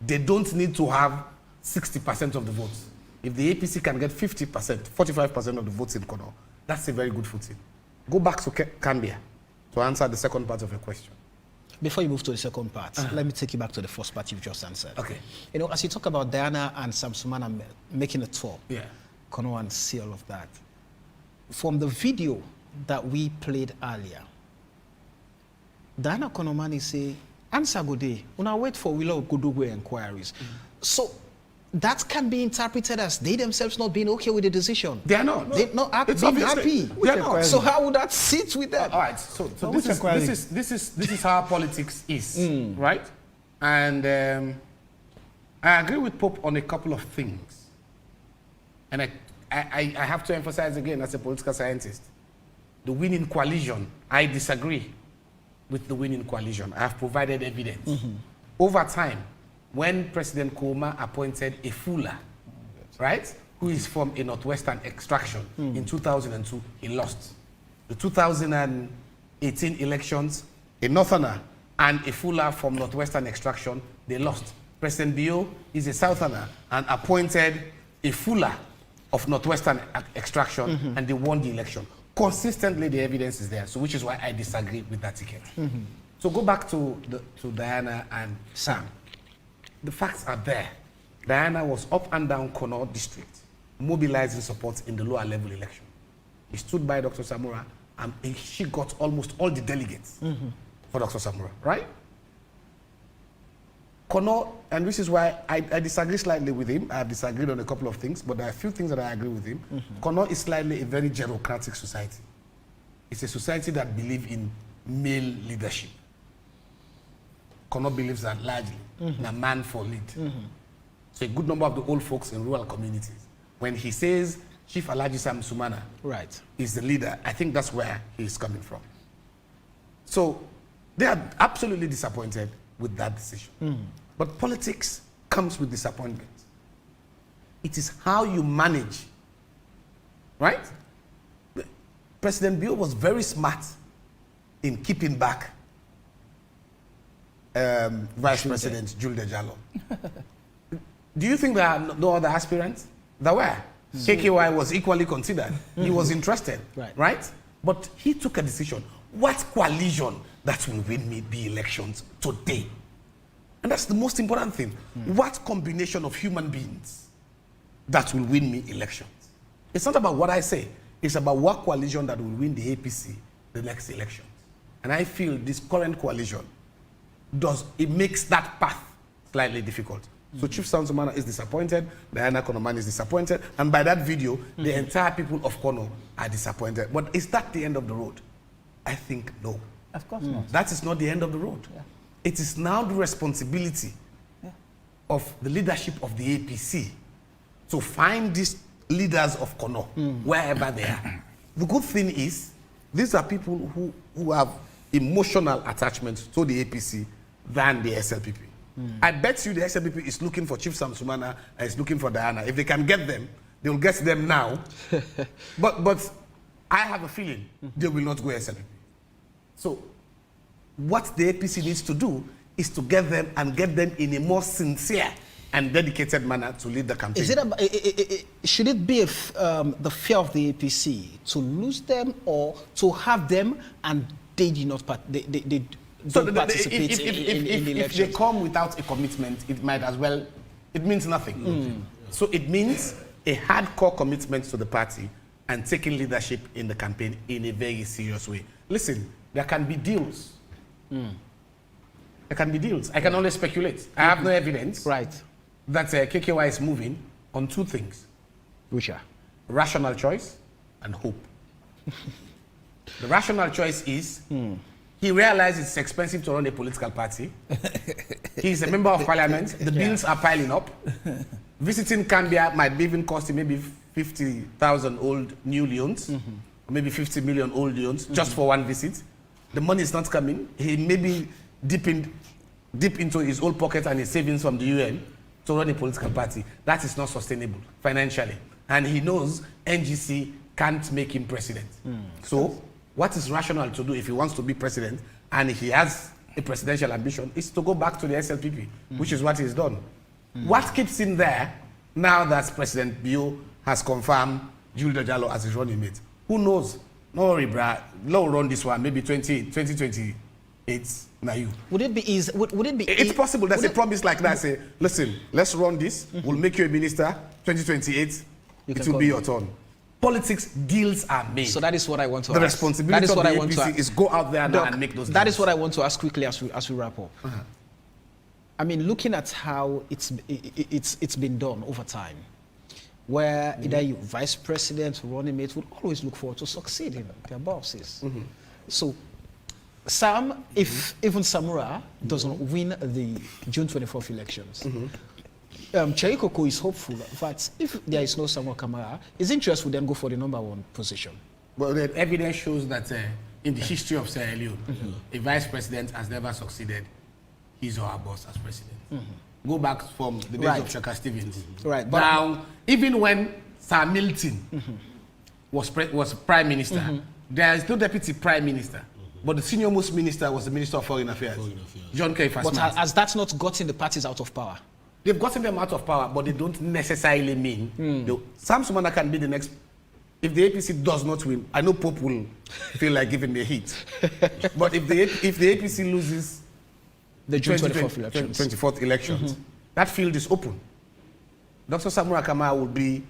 They don't need to have 60% of the votes. If the APC can get 50%, 45% of the votes in Kono, that's a very good footing. Go back to Cambia to answer the second part of your question. Before you move to the second part, let me take you back to the first part you've just answered. Okay. You know, as you talk about Diana and Sam Sumana making a tour, Yeah. Kono and see all of that. From the video that we played earlier, Diana Konomani say, answer good day, una wait for Willow Gudugwe inquiries. So that can be interpreted as they themselves not being okay with the decision. They are not. They're not It's being obviously- happy. they are not. So how would that sit with them? All right. So this is how politics is, right? And I agree with Pope on a couple of things, and I have to emphasize again as a political scientist, the winning coalition. I disagree with the winning coalition. I have provided evidence over time. When President Kouma appointed a Fula, right, who is from a Northwestern extraction in 2002, he lost. The 2018 elections, a Northerner and a Fula from Northwestern extraction, they lost. President Bio is a Southerner and appointed a Fula of Northwestern extraction, and they won the election. Consistently, the evidence is there, so which is why I disagree with that ticket. So go back to Diana and Sam. The facts are there. Diana was up and down Kono district, mobilizing support in the lower level election. He stood by Dr. Samura, and she got almost all the delegates for Dr. Samura, right? Kono, and this is why I disagree slightly with him. I have disagreed on a couple of things, but there are a few things that I agree with him. Kono is slightly a very geroncratic society. It's a society that believes in male leadership. Kono believes that largely in a man for lead. So a good number of the old folks in rural communities, when he says Chief Alhaji Sam Sumana is the leader, I think that's where he's coming from. So they are absolutely disappointed with that decision. But politics comes with disappointment. It is how you manage, right? President Bio was very smart in keeping back Vice President Jules Dejalo. Do you think there are no other aspirants? There were. KKY was equally considered. He was interested, right? But he took a decision. What coalition that will win me the elections today? And that's the most important thing. What combination of human beings that will win me elections? It's not about what I say. It's about what coalition that will win the APC the next elections. And I feel this current coalition it makes that path slightly difficult. So Chief Sam Sumana is disappointed, Diana Konomani is disappointed, and by that video, the entire people of Kono are disappointed. But is that the end of the road? I think no. Of course not. That is not the end of the road. It is now the responsibility of the leadership of the APC to find these leaders of Kono, wherever they are. The good thing is, these are people who have emotional attachment to the APC than the SLPP. I bet you the SLPP is looking for Chief Sam Sumana and is looking for Diana. If they can get them, they will get them now. but I have a feeling they will not go SLPP. So what the APC needs to do is to get them and get them in a more sincere and dedicated manner to lead the campaign. Is it should it be the fear of the APC to lose them or to have them and they do not participate in the elections? If they come without a commitment, it might as well, it means nothing. So it means a hardcore commitment to the party and taking leadership in the campaign in a very serious way. Listen, there can be deals. There can be deals. I can only speculate. I have no evidence. Right. that KKY is moving on two things. Which are? Rational choice and hope. The rational choice is he realizes it's expensive to run a political party. He's a member of parliament. The bills are piling up. Visiting Cambia might even cost him maybe 50,000 old new leons, or maybe 50 million old leons, just for one visit. The money is not coming. He may be deep into his old pocket and his savings from the UN to run a political party. That is not sustainable financially. And he knows NGC can't make him president. So what is rational to do if he wants to be president and he has a presidential ambition is to go back to the SLPP, which is what he's done. What keeps him there now that President Bio has confirmed Jules Jalo as his running mate? Who knows? No worry, brah. We'll run this one, maybe 2028. Now you. Would it be easy? Would it be? It's possible. There's a promise like that. Say, listen, let's run this. We'll make you a minister. 2028, it will be your turn. Politics deals are made. So that is what I want to the ask. Responsibility of the APC is go out there now and make those deals. That is what I want to ask quickly as we wrap up. I mean, looking at how it's been done over time, where either you vice president or running mate would always look forward to succeeding their bosses. So Sam, if even Samura doesn't win the June 24th elections, Cherikoko is hopeful that if there is no Samuel Kamara, his interest would then go for the #1 position. Well, the evidence shows that in the history of Sierra Leone, a vice president has never succeeded his or her boss as president. Go back from the days of Shaka Stevens. Right. Now, even when Sir Milton was prime minister, there is no deputy prime minister. But the senior most minister was the Minister of Foreign Affairs, John K. Fasman. But has that not gotten the parties out of power? They've gotten them out of power, but they don't necessarily mean Sam Sumana can be the next. If the APC does not win, I know Pope will feel like giving me a hit. But if the APC loses the June 24th elections, that field is open. Dr. Samura Kamara will be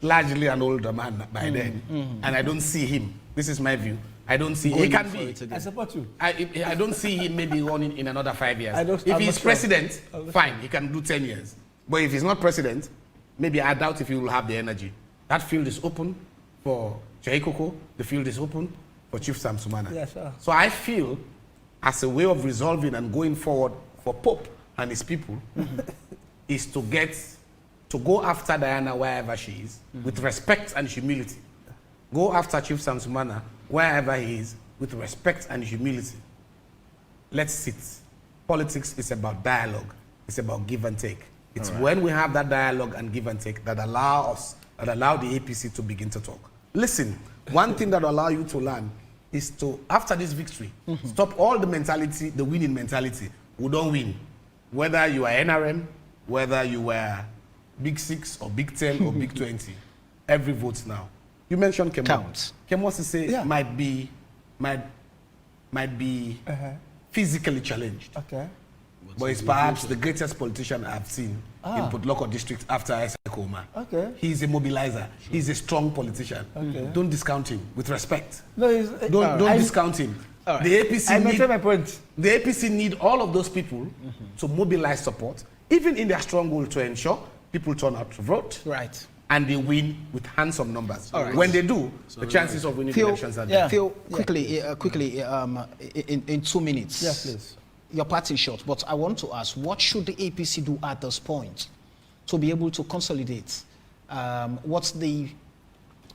largely an older man by then, and I don't see him. This is my view. I don't see he can be. I support you. I don't see him maybe running in another 5 years. If he's president, fine, he can do 10 years. But if he's not president, maybe I doubt if he will have the energy. That field is open for Cherikoko. The field is open for Chief Sam Sumana. Yes, sir. So I feel, as a way of resolving and going forward for Pope and his people, is to go after Diana wherever she is, with respect and humility. Go after Chief Sam Sumana wherever he is, with respect and humility. Let's sit. Politics is about dialogue. It's about give and take. It's when we have that dialogue and give and take that allow the APC to begin to talk. Listen, one thing that will allow you to learn is to, after this victory, stop all the mentality, the winning mentality. We don't win. Whether you are NRM, whether you were Big 6 or Big 10 or Big 20, every vote now. You mentioned Kemo. Counts. Kemo say might be physically challenged. Okay. But he's perhaps the greatest politician I've seen in Putloko district after Koma. Okay. He's a mobilizer. He's a strong politician. Okay. Don't discount him with respect. No, Don't discount him. Right. The APC I maintain my point. The APC need all of those people to mobilize support, even in their stronghold, to ensure people turn out to vote. Right. And they win with handsome numbers. All right. When they do, the chances of winning elections are there. Phil, quickly, in 2 minutes. Yeah, please. Your party is short, but I want to ask, what should the APC do at this point to be able to consolidate what they,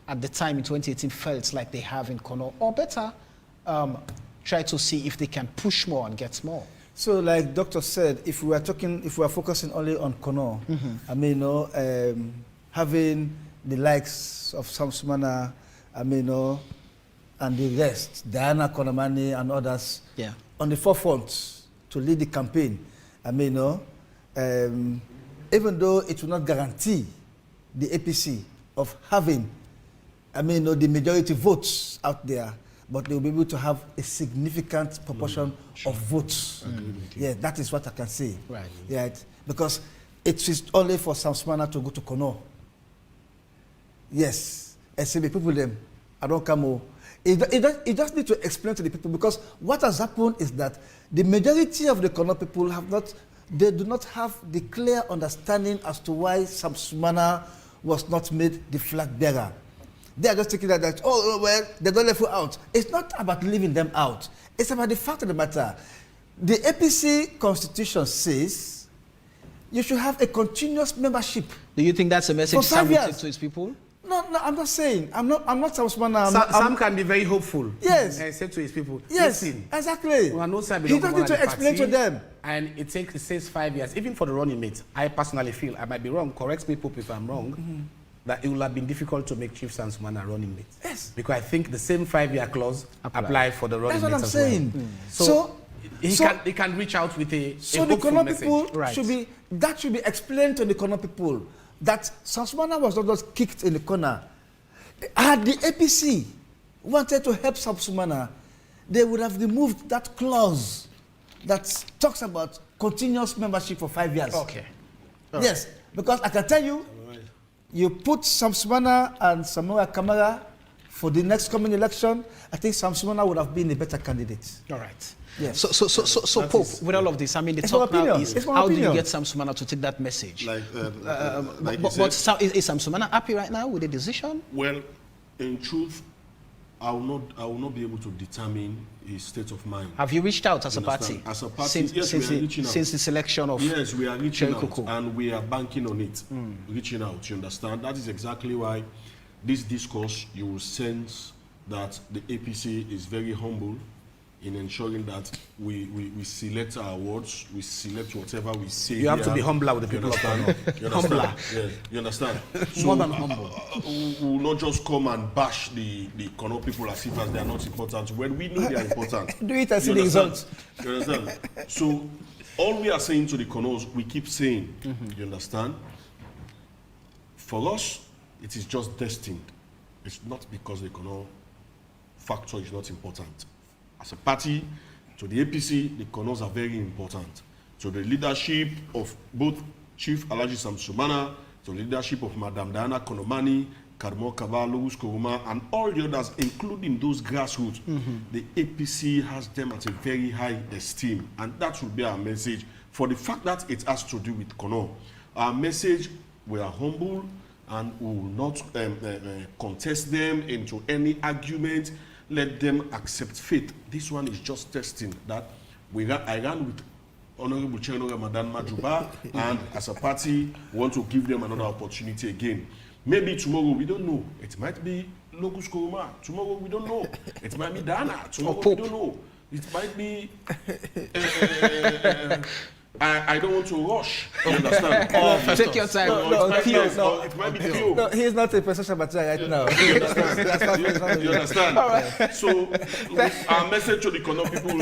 at the time in 2018, felt like they have in Kono, or better, try to see if they can push more and get more? So, like Doctor said, if we are focusing only on Kono, I mean, having the likes of Sam Sumana, I mean, and the rest, Diana Konamani and others, on the forefront to lead the campaign. I mean, even though it will not guarantee the APC of having, I mean, the majority votes out there, but they will be able to have a significant proportion of votes. Yeah, that is what I can say. Right. Yeah, because it is only for Sam Sumana to go to Kono. Yes, SCB people them, I don't come over. It just need to explain to the people, because what has happened is that the majority of the Kono people have not they do not have the clear understanding as to why Sam Sumana was not made the flag bearer. They are just thinking that, oh, well, they don't let you out. It's not about leaving them out. It's about the fact of the matter. The APC constitution says you should have a continuous membership. Do you think that's a message Sam will take to his people? No, I'm not saying. I'm not Sam Sumana. Sam can be very hopeful. Yes. And say to his people, yes, listen, exactly. he doesn't need to explain to them. And it says 5 years, even for the running mate. I personally feel, I might be wrong, correct me, Pope, if I'm wrong, that it will have been difficult to make Chief Sam Sumana running mate. Yes. Because I think the same 5-year clause apply for the running mate. That's what I'm saying. So he can reach out with a the Kono people should be explained to the Kono people that Sam Sumana was not just kicked in the corner. Had the APC wanted to help Sam Sumana, they would have removed that clause that talks about continuous membership for 5 years. Okay. Yes, because I can tell you, you put Sam Sumana and Samuel Kamara for the next coming election, I think Sam Sumana would have been a better candidate. All right. Yes. So Pope, with all of this, I mean, the talk now is how do you get Sam Sumana to take that message? Like but is Sam Sumana happy right now with the decision? Well, in truth, I will not be able to determine his state of mind. Have you reached out as a party? As a party, yes, we are reaching out. Since the selection of yes, we are reaching out, Kuku. and we are banking on it. Reaching out, you understand? That is exactly why this discourse, you will sense that the APC is very humble in ensuring that we select our words, we select whatever we say. You have to be humbler with the people of Kano. You understand? Yeah, you understand? So, more than humble. We will not just come and bash the Kano people as if they are not important when we know they are important. Do it as the results. You understand? So all we are saying to the Konos, we keep saying, you understand? For us, it is just destined. It's not because the Kono factor is not important. As a party, to the APC, the Konos are very important. To the leadership of both Chief Alhaji Sam Sumana, to the leadership of Madam Diana Konomani, Karmo Kabalu, Skoroma, and all the others, including those grassroots, the APC has them at a very high esteem. And that will be our message. For the fact that it has to do with Kono, our message, we are humble and we will not contest them into any argument. Let them accept fate. This one is just testing that I ran with Honorable Cherinor Ramadan Majuba, and as a party, we want to give them another opportunity again. Maybe tomorrow, we don't know. It might be Locus Koroma. Tomorrow, we don't know. It might be Dana. Tomorrow, we don't know. It might be... I don't want to rush. You understand? Take your time. It might be Theo. No, he's not a presidential material right now. You understand? Right. So, our message to the Kono people,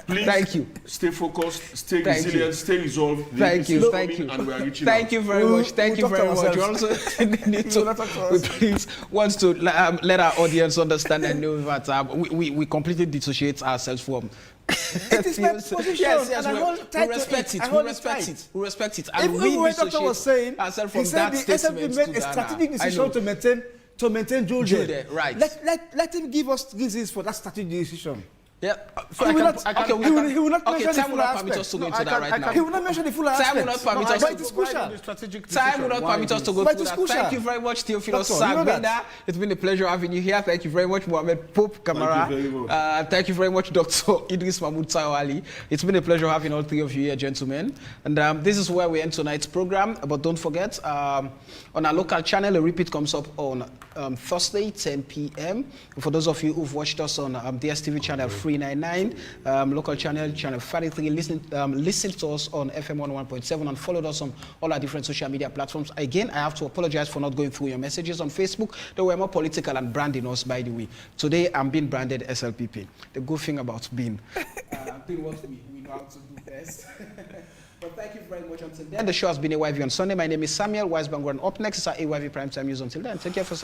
please thank you. Stay focused, stay resilient, stay resolved. Thank you. And we are reaching Thank out. you very much. Thank you very much. You also need to, we please want to let our audience understand and know that we completely dissociate ourselves from. It is my position. Yes, and we respect it. We respect it. And even when Doctor was saying, he said the SLP made a strategic decision to maintain Julde. Right. Let him give us reasons for that strategic decision. Yeah. So he will not mention the full aspect. He will not mention the full aspect. Time will not permit us to go. Time will not permit us to go through that. Thank you very much, Theophilus Sabina. It's been a pleasure having you here. Thank you very much, Mohammed Pope Kamara. Thank you very much, Dr. Idris Mahmoud Sawali. It's been a pleasure having all three of you here, gentlemen. And this is where we end tonight's program. But don't forget, on our local channel, a repeat comes up on Thursday, 10 p.m. For those of you who've watched us on DSTV channel 399, local channel 33, listen to us on FM 101.7 and follow us on all our different social media platforms. Again, I have to apologize for not going through your messages on Facebook. They were more political and branding us, by the way. Today, I'm being branded SLPP. The good thing about being what we know how to do best. But thank you very much. Until then, the show has been AYV on Sunday. My name is Samuel Bangura, and up next is our AYV Primetime News. Until then, take care for